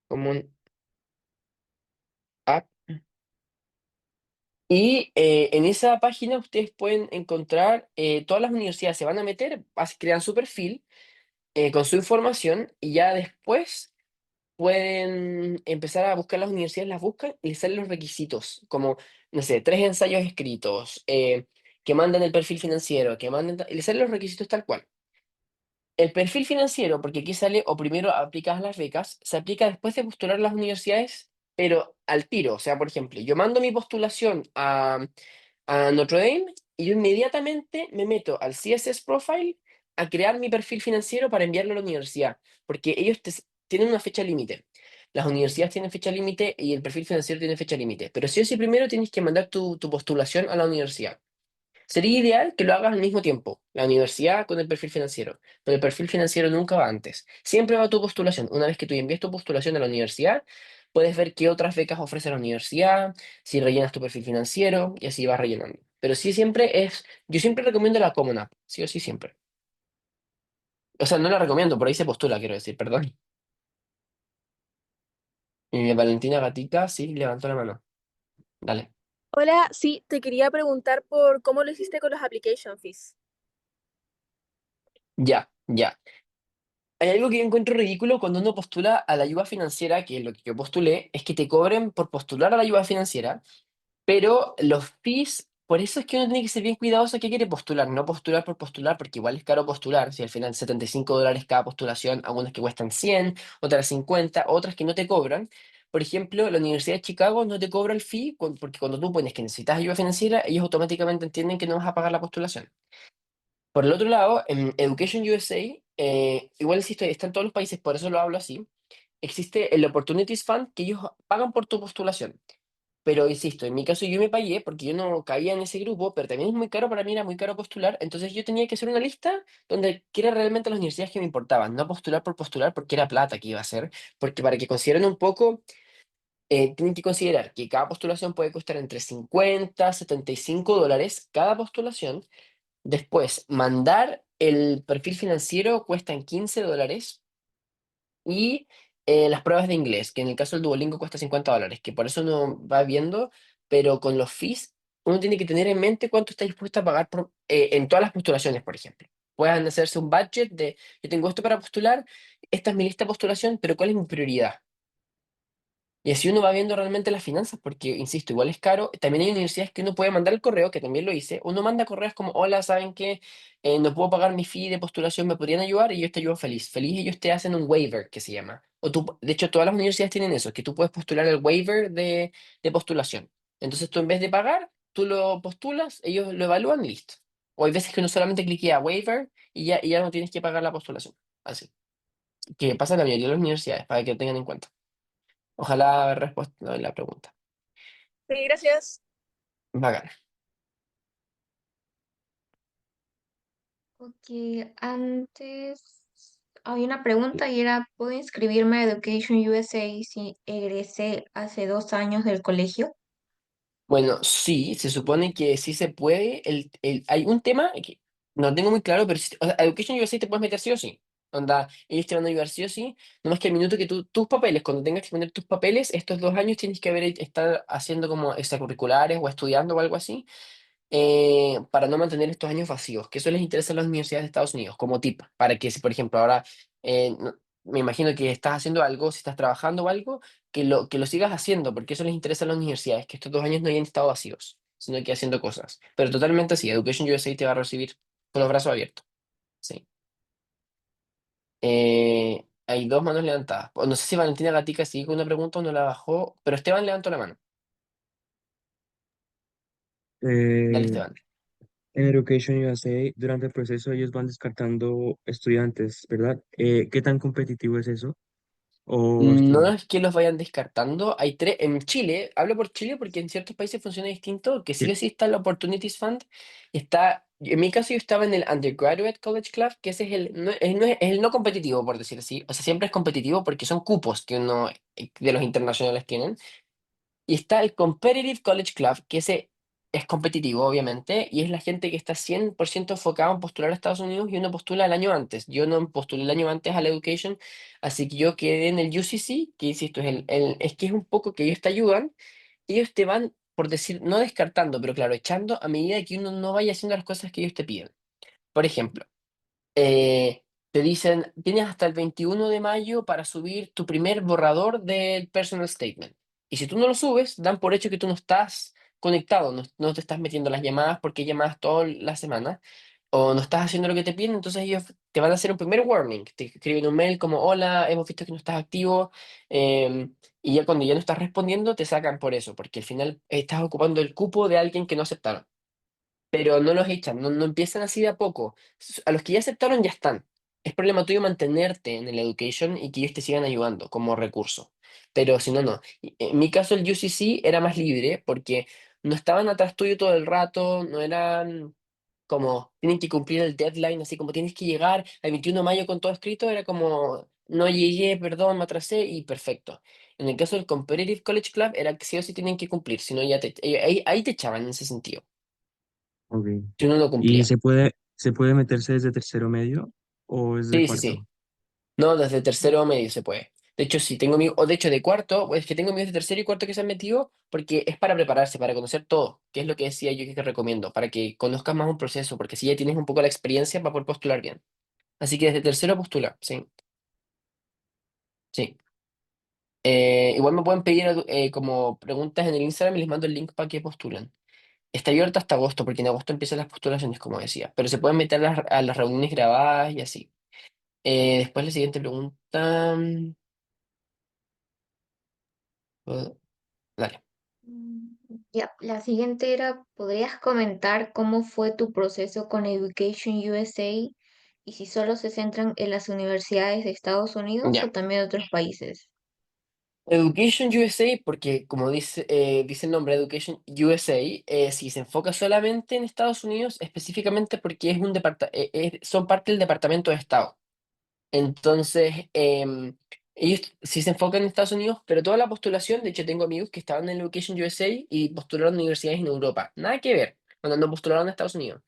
Common App. Y en esa página ustedes pueden encontrar todas las universidades, se van a meter, crean su perfil. con su información y ya después pueden empezar a buscar las universidades, las buscan y les salen los requisitos, como, no sé, 3 ensayos escritos, que manden el perfil financiero, que manden, y les salen los requisitos tal cual. El perfil financiero, porque aquí sale o primero aplicas las becas, se aplica después de postular a las universidades, pero al tiro. O sea, por ejemplo, yo mando mi postulación a Notre Dame y yo inmediatamente me meto al CSS Profile a crear mi perfil financiero para enviarlo a la universidad, porque ellos tienen una fecha límite. Las universidades tienen fecha límite y el perfil financiero tiene fecha límite, pero sí o sí primero tienes que mandar tu postulación a la universidad. Sería ideal que lo hagas al mismo tiempo, la universidad con el perfil financiero, pero el perfil financiero nunca va antes. Siempre va tu postulación. Una vez que tú envíes tu postulación a la universidad, puedes ver qué otras becas ofrece la universidad, si rellenas tu perfil financiero y así vas rellenando. Pero sí siempre yo siempre recomiendo la Common App, sí o sí siempre. O sea, no la recomiendo, por ahí se postula, quiero decir, perdón. Valentina Gatica, sí, levantó la mano. Dale. Hola, sí, te quería preguntar por cómo lo hiciste con los application fees. Ya, ya. Hay algo que yo encuentro ridículo cuando uno postula a la ayuda financiera, que es lo que yo postulé, es que te cobren por postular a la ayuda financiera, pero los fees, por eso es que uno tiene que ser bien cuidadoso a qué quiere postular, no postular por postular, porque igual es caro postular, si al final $75 cada postulación, algunas que cuestan 100, otras 50, otras que no te cobran. Por ejemplo, la Universidad de Chicago no te cobra el fee porque cuando tú pones que necesitas ayuda financiera, ellos automáticamente entienden que no vas a pagar la postulación. Por el otro lado, en Education USA, igual insisto, está en todos los países, por eso lo hablo así, existe el Opportunities Fund que ellos pagan por tu postulación. Pero insisto, en mi caso yo me pagué porque yo no cabía en ese grupo, pero también es muy caro para mí, era muy caro postular, entonces yo tenía que hacer una lista donde quiera realmente las universidades que me importaban, no postular por postular porque era plata que iba a hacer, porque para que consideren un poco, tienen que considerar que cada postulación puede costar entre 50 $75 cada postulación. Después, mandar el perfil financiero cuestan $15 y las pruebas de inglés, que en el caso del Duolingo cuesta $50, que por eso uno va viendo, pero con los fees uno tiene que tener en mente cuánto está dispuesto a pagar en todas las postulaciones, por ejemplo. Puedan hacerse un budget de, yo tengo esto para postular, esta es mi lista de postulación, pero ¿cuál es mi prioridad? Y así uno va viendo realmente las finanzas, porque, insisto, igual es caro. También hay universidades que uno puede mandar el correo, que también lo hice. Uno manda correos como, hola, ¿saben qué? No puedo pagar mi fee de postulación, ¿me podrían ayudar? Y ellos te ayudan feliz. Feliz, ellos te hacen un waiver, que se llama. O tú, de hecho, todas las universidades tienen eso, que tú puedes postular el waiver de postulación. Entonces tú en vez de pagar, tú lo postulas, ellos lo evalúan y listo. O hay veces que uno solamente cliquea waiver y ya no tienes que pagar la postulación. Así. Que pasa en la mayoría de las universidades, para que lo tengan en cuenta. Ojalá haber respuesto a la pregunta. Sí, gracias. Bacán. Ok, antes había una pregunta y era, ¿puedo inscribirme a Education USA si egresé hace 2 años del colegio? Bueno, sí, se supone que sí se puede. Hay un tema que no tengo muy claro, pero o sea, Education USA te puedes meter sí o sí. Onda, ellos te van a ayudar sí o sí. No más que el minuto que tus papeles, cuando tengas que poner tus papeles, estos 2 años tienes que estar haciendo como extracurriculares o estudiando o algo así, para no mantener estos años vacíos, que eso les interesa a las universidades de Estados Unidos, como tip, para que si, por ejemplo, ahora me imagino que estás haciendo algo, si estás trabajando o algo, que lo sigas haciendo, porque eso les interesa a las universidades, que estos 2 años no hayan estado vacíos, sino que haciendo cosas. Pero totalmente sí, Education USA te va a recibir con los brazos abiertos. Sí. Hay dos manos levantadas. O no sé si Valentina Gatica sigue con una pregunta o no la bajó, pero Esteban levantó la mano. Dale, Eh, Esteban. en Education USA, durante el proceso ellos van descartando estudiantes, ¿verdad? ¿Qué tan competitivo es eso? ¿O está No bien? es que los vayan descartando. Hay tres. En Chile, hablo por Chile porque en ciertos países funciona distinto, que sí o sí está el Opportunities Fund. En mi caso yo estaba en el Undergraduate College Club, que ese es el no competitivo, por decir así. O sea, siempre es competitivo porque son cupos que uno de los internacionales tienen. Y está el Competitive College Club, que ese es competitivo, obviamente, y es la gente que está 100% enfocada en postular a Estados Unidos y uno postula el año antes. Yo no postulé el año antes a la Education, así que yo quedé en el UCC, que insisto, es que es un poco que ellos te ayudan, ellos te van, por decir, no descartando, pero claro, echando a medida que uno no vaya haciendo las cosas que ellos te piden. Por ejemplo, eh, te dicen, tienes hasta el 21 de mayo para subir tu primer borrador del personal statement. Y si tú no lo subes, dan por hecho que tú no estás conectado, no te estás metiendo las llamadas porque hay llamadas toda la semana, o no estás haciendo lo que te piden, entonces ellos te van a hacer un primer warning. Te escriben un mail como, hola, hemos visto que no estás activo, y ya cuando ya no estás respondiendo, te sacan por eso, porque al final estás ocupando el cupo de alguien que no aceptaron. Pero no los echan, no empiezan así de a poco. A los que ya aceptaron ya están. Es problema tuyo mantenerte en el education y que ellos te sigan ayudando como recurso. Pero si no, no. En mi caso, el UCC era más libre porque no estaban atrás tuyo todo el rato, no eran como tienen que cumplir el deadline, así como tienes que llegar al 21 de mayo con todo escrito, era como no llegué, perdón, me atrasé y perfecto. En el caso del Competitive College Club era que sí o sí tienen que cumplir, si no ya ahí te echaban en ese sentido, Ok. si uno no ¿Y cumplía. se puede meterse desde tercero medio o desde Sí, sí, sí. cuarto? No, desde tercero o medio se puede. De hecho, sí, tengo amigos, o de hecho de cuarto, es que tengo amigos de tercero y cuarto que se han metido porque es para prepararse, para conocer todo, que es lo que decía yo que te recomiendo, para que conozcas más un proceso, porque si ya tienes un poco la experiencia para poder postular bien. Así que desde tercero postula, sí, sí. Igual me pueden pedir como preguntas en el Instagram y les mando el link para que postulen. Está abierto hasta agosto, porque en agosto empiezan las postulaciones, como decía, pero se pueden meter a las reuniones grabadas y así. Después la siguiente pregunta. Dale. Mm, Ya, la siguiente era, ¿podrías comentar cómo fue tu proceso con Education USA y si solo se centran en las universidades de Estados Unidos o Ya. también de otros países? Education USA, porque como dice el nombre, Education USA, si se enfoca solamente en Estados Unidos, específicamente porque son parte del Departamento de Estado. Entonces, ellos sí se enfocan en Estados Unidos, pero toda la postulación, de hecho tengo amigos que estaban en Education USA y postularon a universidades en Europa. Nada que ver, cuando no postularon a Estados Unidos.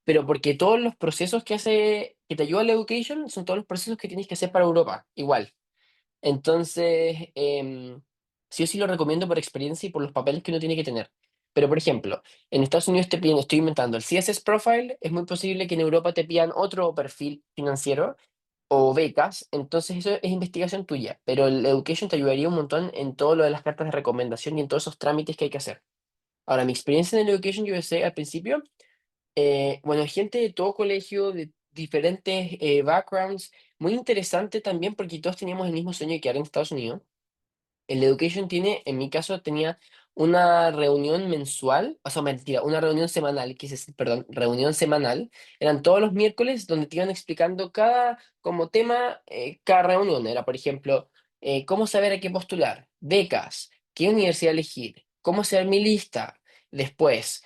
Pero porque todos los procesos que te ayuda la Education son todos los procesos que tienes que hacer para Europa, igual. Entonces, sí o sí lo recomiendo por experiencia y por los papeles que uno tiene que tener. Pero, por ejemplo, en Estados Unidos te piden, estoy inventando, el CSS Profile, es muy posible que en Europa te pidan otro perfil financiero o becas, entonces eso es investigación tuya, pero el Education te ayudaría un montón en todo lo de las cartas de recomendación y en todos esos trámites que hay que hacer. Ahora, mi experiencia en el Education USA al principio, bueno, gente de todo colegio, de diferentes backgrounds, muy interesante también porque todos teníamos el mismo sueño de quedar en Estados Unidos. El Education tiene, en mi caso, tenía una reunión mensual, o sea, mentira, una reunión semanal, perdón, reunión semanal. Eran todos los miércoles donde te iban explicando cada, como tema, cada reunión. Era, por ejemplo, cómo saber a qué postular, becas, qué universidad elegir, cómo hacer mi lista, después,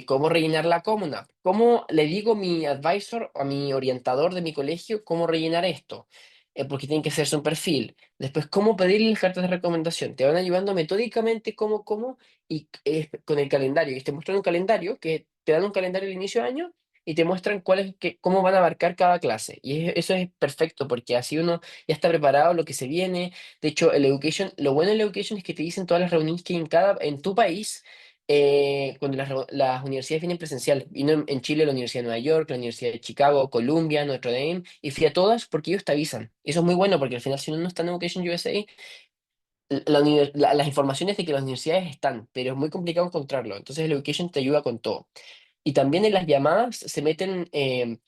cómo rellenar la comuna, cómo le digo a mi advisor, a mi orientador de mi colegio, cómo rellenar esto, porque tiene que hacerse un perfil. Después, cómo pedirle las cartas de recomendación. Te van ayudando metódicamente cómo, y con el calendario. Y te muestran un calendario, que te dan un calendario al inicio de año y te muestran cómo van a abarcar cada clase. Y eso es perfecto, porque así uno ya está preparado lo que se viene. De hecho, lo bueno del Education es que te dicen todas las reuniones que hay en tu país. Cuando las universidades vienen presencial, vino en Chile la Universidad de Nueva York, la Universidad de Chicago, Columbia, Notre Dame, y fui a todas porque ellos te avisan. Eso es muy bueno porque al final si uno no está en Education USA, las informaciones de que las universidades están, pero es muy complicado encontrarlo. Entonces el Education te ayuda con todo. Y también en las llamadas se meten eh,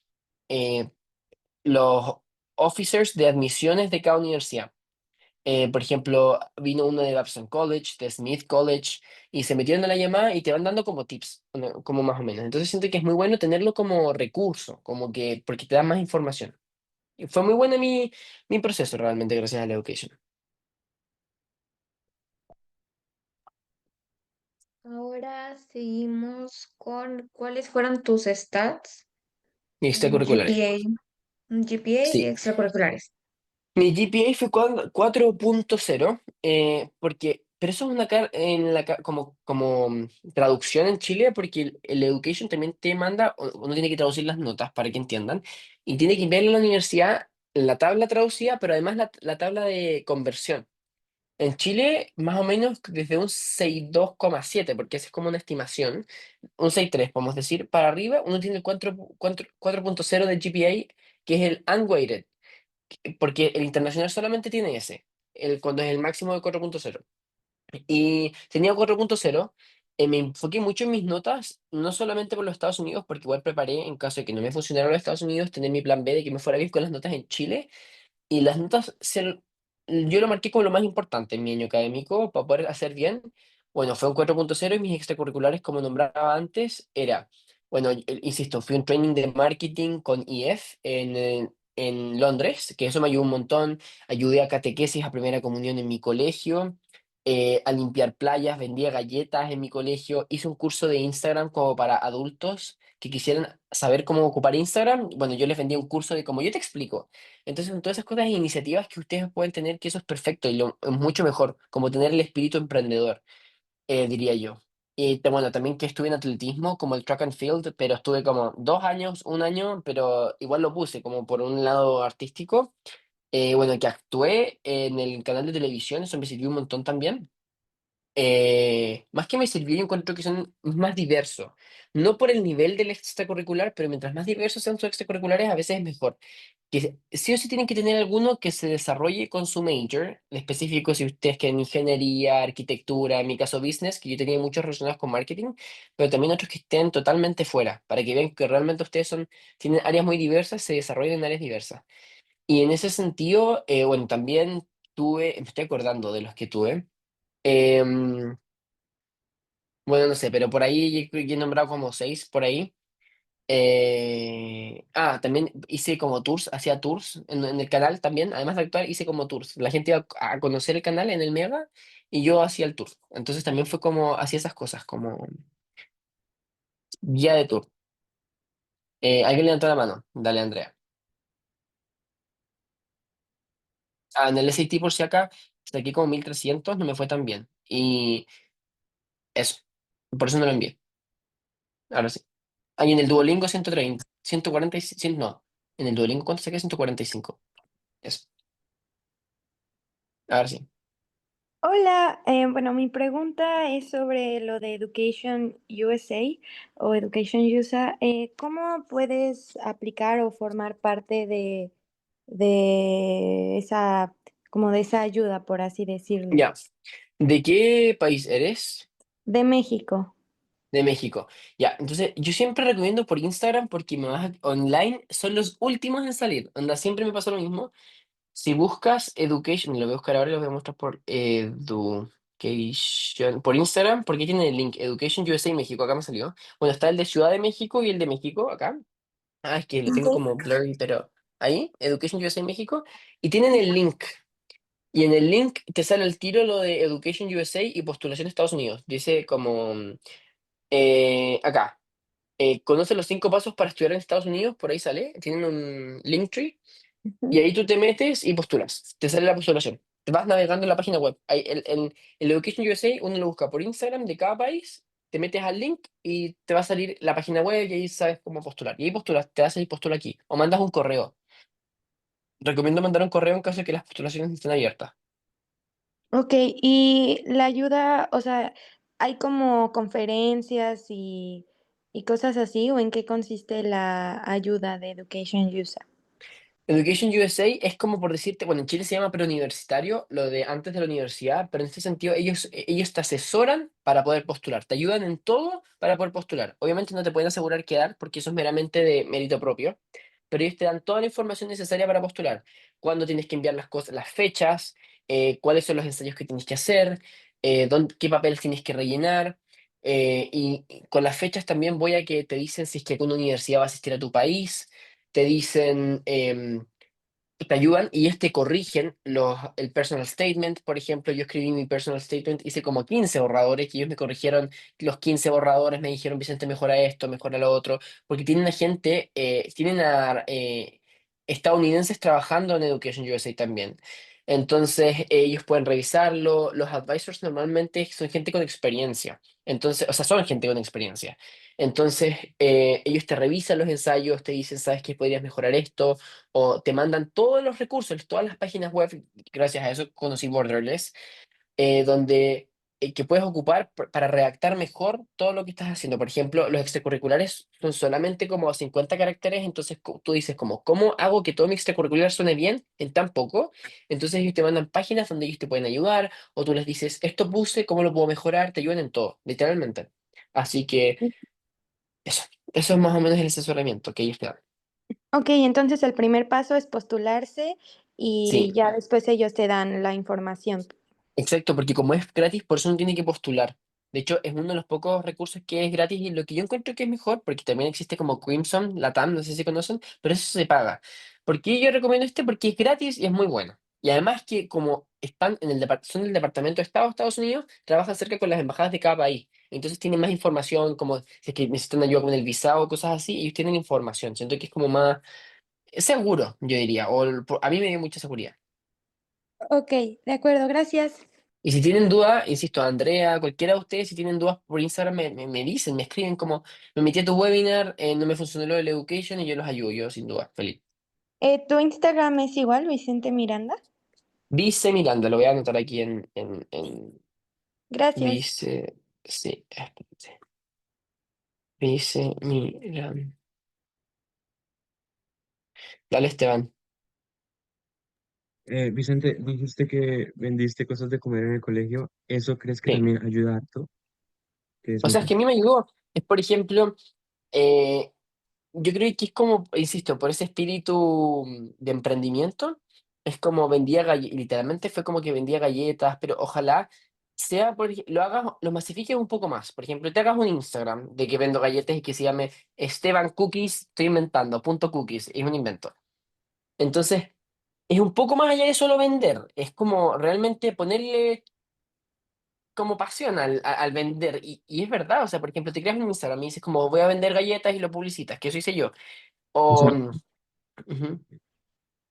los officers de admisiones de cada universidad. Por ejemplo, vino uno de Babson College, de Smith College, y se metieron a la llamada y te van dando como tips, como más o menos. Entonces siento que es muy bueno tenerlo como recurso, como que, porque te da más información. Y fue muy bueno mi proceso realmente gracias a la Education. Ahora seguimos con cuáles fueron tus stats, Y extracurriculares. GPA y Sí, extracurriculares. mi GPA fue 4.0, pero eso es como traducción en Chile, porque el Education también te manda, uno tiene que traducir las notas para que entiendan, y tiene que enviarle a la universidad la tabla traducida, pero además la tabla de conversión. En Chile, más o menos desde un 6,2,7, porque esa es como una estimación, un 6,3, podemos decir, para arriba, uno tiene el 4.0 de GPA, que es el unweighted, porque el internacional solamente tiene ese, cuando es el máximo de 4.0. Y tenía 4.0, me enfoqué mucho en mis notas, no solamente por los Estados Unidos, porque igual preparé, en caso de que no me funcionara los Estados Unidos, tener mi plan B de que me fuera bien con las notas en Chile. Y las notas, yo lo marqué como lo más importante en mi año académico para poder hacer bien. Bueno, fue un 4.0 y mis extracurriculares, como nombraba antes, era, bueno, insisto, fui a un training de marketing con IF en Londres, que eso me ayudó un montón. Ayudé a catequesis, a primera comunión en mi colegio, a limpiar playas, vendía galletas en mi colegio. Hice un curso de Instagram como para adultos que quisieran saber cómo ocupar Instagram. Bueno, yo les vendía un curso de cómo yo te explico. Entonces, son todas esas cosas e iniciativas que ustedes pueden tener, que eso es perfecto y es mucho mejor, como tener el espíritu emprendedor, diría yo. Y bueno, también que estuve en atletismo, como el track and field, pero estuve como 2 años, un año, pero igual lo puse como por un lado artístico. Bueno, que actué en el canal de televisión, eso me sirvió un montón también. Más que me sirvió, yo encuentro que son más diversos. No por el nivel del extracurricular, pero mientras más diversos sean sus extracurriculares, a veces es mejor. Que sí o sí tienen que tener alguno que se desarrolle con su major, en específico si ustedes quieren ingeniería, arquitectura, en mi caso business, que yo tenía muchos relacionados con marketing, pero también otros que estén totalmente fuera, para que vean que realmente ustedes tienen áreas muy diversas, se desarrollan en áreas diversas. Y en ese sentido, bueno, también me estoy acordando de los que tuve. Em, bueno, no sé, pero por ahí yo he nombrado como 6 por ahí. También hice como tours, hacía tours en el canal también, además de actuar, hice como tours. La gente iba a conocer el canal en el Mega y yo hacía el tour. Entonces también fue como, hacía esas cosas, como guía de tour. ¿Alguien levantó la mano? Dale, Andrea. En el SAT por si acá, saqué como 1300, no me fue tan bien. Y eso, por eso no lo envié. Ahora sí. Y en el Duolingo 130, 145, no. En el Duolingo, ¿cuánto saqué? 145. Eso. Ahora sí. Hola, bueno, mi pregunta es sobre lo de Education USA o Education USA. ¿Cómo puedes aplicar o formar parte de esa, como de esa ayuda, por así decirlo? Ya. ¿De qué país eres? De México. De México. Ya. Entonces, yo siempre recomiendo por Instagram porque online son los últimos en salir. Onda, siempre me pasa lo mismo. Si buscas Education, lo voy a buscar ahora y lo voy a mostrar por Education, por Instagram, porque tiene el link Education USA México. Acá me salió. Bueno, está el de Ciudad de México y el de México acá. Es que lo tengo como blurry, pero ahí, Education USA México. Y tienen el link. Y en el link te sale el tiro lo de Education USA y postulación a Estados Unidos. Dice como acá, conoce los 5 pasos para estudiar en Estados Unidos, por ahí sale, tienen un Linktree, y Ujú. ahí tú te metes y postulas, te sale la postulación. Te vas navegando en la página web. Ahí, el Education USA uno lo busca por Instagram de cada país, te metes al link y te va a salir la página web y ahí sabes cómo postular. Y ahí postulas, te haces y postula aquí. O mandas un correo. Recomiendo mandar un correo en caso de que las postulaciones estén abiertas. Ok, y la ayuda, o sea, ¿hay como conferencias y cosas así? ¿O en qué consiste la ayuda de Education USA? Education USA es como por decirte, bueno, en Chile se llama preuniversitario, lo de antes de la universidad, pero en este sentido ellos te asesoran para poder postular, te ayudan en todo para poder postular. Obviamente no te pueden asegurar quedar porque eso es meramente de mérito propio, pero ellos te dan toda la información necesaria para postular. Cuándo tienes que enviar las cosas, las fechas, cuáles son los ensayos que tienes que hacer, qué papel tienes que rellenar. Y con las fechas también voy a que te dicen si es que alguna universidad va a asistir a tu país, te dicen, te ayudan y ellos te corrigen el personal statement. Por ejemplo, yo escribí mi personal statement, hice como 15 borradores y ellos me corrigieron los 15 borradores, me dijeron, Vicente, mejora esto, mejora lo otro, porque tienen a gente, tienen a estadounidenses trabajando en Education USA también. Entonces, ellos pueden revisarlo. Los advisors normalmente son gente con experiencia. Entonces, o sea, son gente con experiencia. Entonces, ellos te revisan los ensayos, te dicen, ¿sabes qué? Podrías mejorar esto, o te mandan todos los recursos, todas las páginas web. Gracias a eso conocí Borderless, donde que puedes ocupar para redactar mejor todo lo que estás haciendo. Por ejemplo, los extracurriculares son solamente como 50 caracteres, entonces tú dices como, ¿cómo hago que todo mi extracurricular suene bien en tan poco? Entonces ellos te mandan páginas donde ellos te pueden ayudar, o tú les dices, esto puse, ¿cómo lo puedo mejorar? Te ayudan en todo, literalmente. Así que eso, eso es más o menos el asesoramiento que ellos te dan. Ok, entonces el primer paso es postularse y Sí, ya después ellos te dan la información. exacto, porque como es gratis, por eso uno tiene que postular. De hecho, es uno de los pocos recursos que es gratis y lo que yo encuentro que es mejor, porque también existe como Crimson, Latam, no sé si conocen, pero eso se paga. ¿Por qué yo recomiendo este? Porque es gratis y es muy bueno. Y además que como están en son del Departamento de Estado de Estados Unidos, trabajan cerca con las embajadas de cada país. Entonces tienen más información, como si es que necesitan ayuda con el visado o cosas así, ellos tienen información. Siento que es como más seguro, yo diría, a mí me dio mucha seguridad. Ok, de acuerdo, gracias. Y si tienen dudas, insisto, Andrea, cualquiera de ustedes, si tienen dudas por Instagram, me dicen, me escriben como, me metí a tu webinar, no me funcionó lo del education y yo los ayudo, yo sin duda, feliz. ¿Tu Instagram es igual, Vicente Miranda? Vice Miranda, lo voy a anotar aquí en Gracias. Vice, sí, espérate. Vice Miranda. Dale, Esteban. Vicente, dijiste que vendiste cosas de comer en el colegio. ¿Eso crees que Sí. también ayuda harto? ¿Qué es O sea, es que a mí me ayudó. Es, por ejemplo, eh, yo creo que es como, insisto, por ese espíritu de emprendimiento, es como vendía galletas, literalmente fue como que vendía galletas, pero ojalá sea, lo hagas, lo masifiques un poco más. Por ejemplo, te hagas un Instagram de que vendo galletas y que se llame Esteban Cookies, estoy inventando, punto cookies, es un invento. Entonces, es un poco más allá de solo vender, es como realmente ponerle como pasión al vender. Y es verdad, o sea, por ejemplo, te creas un Instagram y dices como voy a vender galletas y lo publicitas, que eso hice yo. O O, sea, ujú,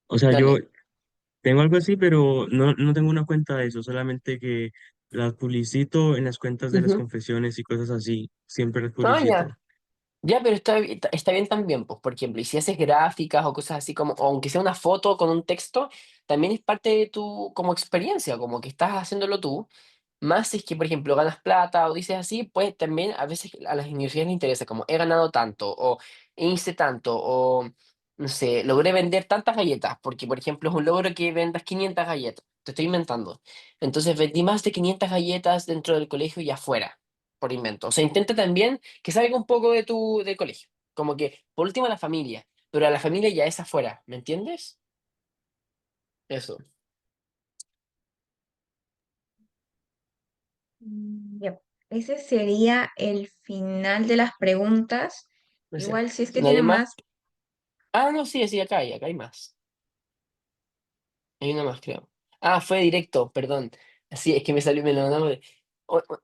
o sea, yo dale. tengo algo así, pero no tengo una cuenta de eso, solamente que las publicito en las cuentas de las Ujú. confesiones y cosas así. Siempre las Ah, publicito. ya. Ya, pero está bien también, pues, por ejemplo, y si haces gráficas o cosas así como, o aunque sea una foto con un texto, también es parte de tu como experiencia, como que estás haciéndolo tú. Más si es que, por ejemplo, ganas plata o dices así, pues también a veces a las universidades les interesa, como he ganado tanto, o hice tanto, o no sé, logré vender tantas galletas, porque, por ejemplo, es un logro que vendas 500 galletas, te estoy inventando. Entonces vendí más de 500 galletas dentro del colegio y afuera, por invento. O sea, intenta también que salga un poco del colegio, como que, por último, a la familia, pero a la familia ya es afuera, ¿me entiendes? Eso. Ya. Ese sería el final de las preguntas. No sé. Igual, si es que ¿Nadie tienen más? más, Ah, no, sí, sí, acá hay más. Hay una más, creo. Ah, fue directo, perdón. Sí, es que me salió, me lo mandamos.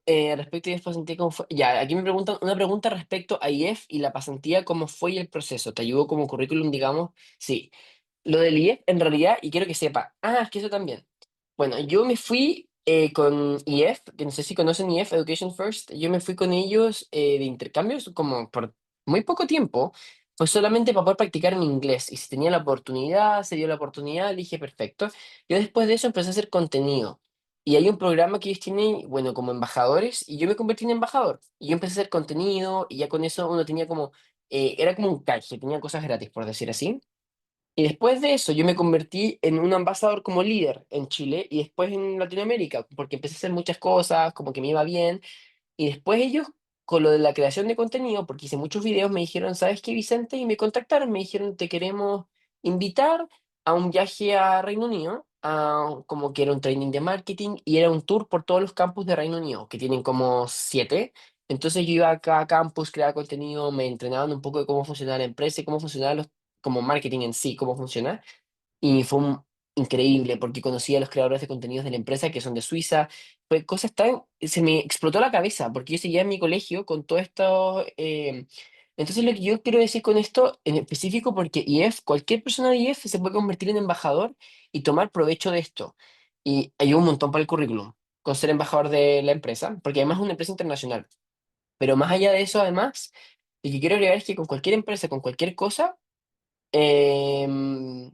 Respecto a IEF pasantía, ¿cómo fue? Ya, aquí me preguntan una pregunta respecto a IEF y la pasantía, ¿cómo fue el proceso? ¿Te ayudó como currículum, digamos? Sí. Lo del IEF, en realidad, y quiero que sepa, es que eso también. Bueno, yo me fui con IEF, que no sé si conocen IEF, Education First, yo me fui con ellos de intercambios como por muy poco tiempo, fue solamente para poder practicar mi inglés, y si tenía la oportunidad, se dio la oportunidad, dije perfecto. Yo después de eso empecé a hacer contenido, y hay un programa que ellos tienen, bueno, como embajadores, y yo me convertí en embajador, y yo empecé a hacer contenido, y ya con eso uno tenía como, era como un canje, tenía cosas gratis, por decir así. Y después de eso, yo me convertí en un ambasador como líder en Chile y después en Latinoamérica, porque empecé a hacer muchas cosas, como que me iba bien. Y después ellos, con lo de la creación de contenido, porque hice muchos videos, me dijeron, ¿sabes qué, Vicente? Y me contactaron, me dijeron, te queremos invitar a un viaje a Reino Unido, como que era un training de marketing y era un tour por todos los campus de Reino Unido, que tienen como 7. Entonces yo iba a cada campus, creaba contenido, me entrenaban un poco de cómo funcionaba la empresa y cómo funcionaba como marketing en sí, cómo funciona. Y fue increíble porque conocí a los creadores de contenidos de la empresa que son de Suiza. Fue cosas tan... Se me explotó la cabeza porque yo seguía en mi colegio con todo esto. Entonces lo que yo quiero decir con esto en específico, porque IEF, cualquier persona de IEF se puede convertir en embajador y tomar provecho de esto. Y ayuda un montón para el currículum con ser embajador de la empresa, porque además es una empresa internacional. Pero más allá de eso, además, lo que quiero agregar es que con cualquier empresa, con cualquier cosa, em,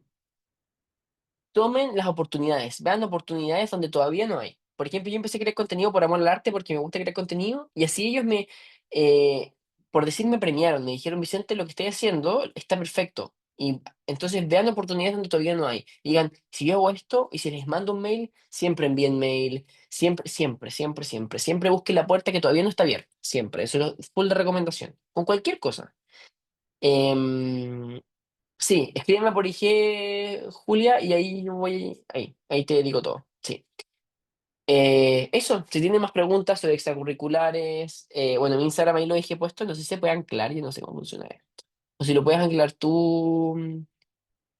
tomen las oportunidades, vean oportunidades donde todavía no hay. Por ejemplo, yo empecé a crear contenido por amor al arte porque me gusta crear contenido y así ellos eh, por decir, me premiaron, me dijeron, Vicente, lo que estoy haciendo está perfecto. Y entonces vean oportunidades donde todavía no hay. Y digan, si yo hago esto y si les mando un mail, siempre envíen mail, siempre, siempre, siempre, siempre, siempre busquen la puerta que todavía no está abierta, siempre. Eso es full de recomendación, con cualquier cosa. Em, sí, escríbeme por IG, Julia, y ahí yo voy, ahí te digo todo. Sí. Eso, si tienen más preguntas sobre extracurriculares, bueno, en Instagram ahí lo dejé puesto, no sé si se puede anclar, yo no sé cómo funciona esto. O si lo puedes anclar tú,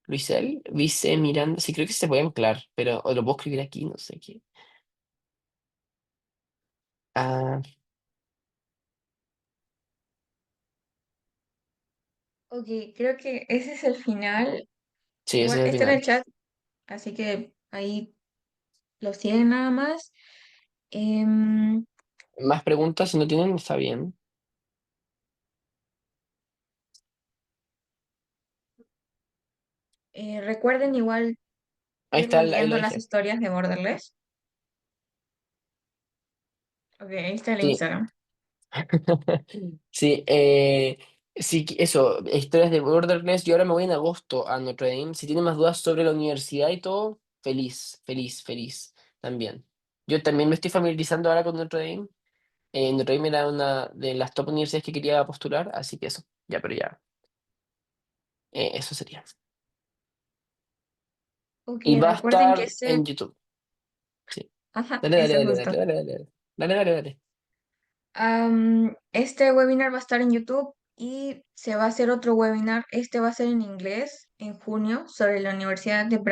Luisel, Vice Miranda, sí creo que se puede anclar, pero o lo puedo escribir aquí, no sé qué. Ah, Ok, creo que ese es el final. sí, ese Igual es el está en el final. chat, así que ahí lo siguen nada más. Em, Más preguntas, si no tienen, está bien. recuerden igual Ahí ir está, ahí lo leyendo las dejé. historias de Borderless. Ok, ahí está el Sí. Instagram. Sí, sí, eso, historias de Borderless. Yo ahora me voy en agosto a Notre Dame. Si tienen más dudas sobre la universidad y todo, feliz, feliz, feliz también. Yo también me estoy familiarizando ahora con Notre Dame. Notre Dame era una de las top universidades que quería postular, así que eso, ya, pero ya, eso sería. Ok, Y va a recuerden que estar ese... en YouTube. Sí. Ajá, Dale, dale, eso dale, justo. dale, dale, dale, dale, dale, dale. Este webinar va a estar en YouTube y se va a hacer otro webinar. Este va a ser en inglés en junio sobre la Universidad de Brown.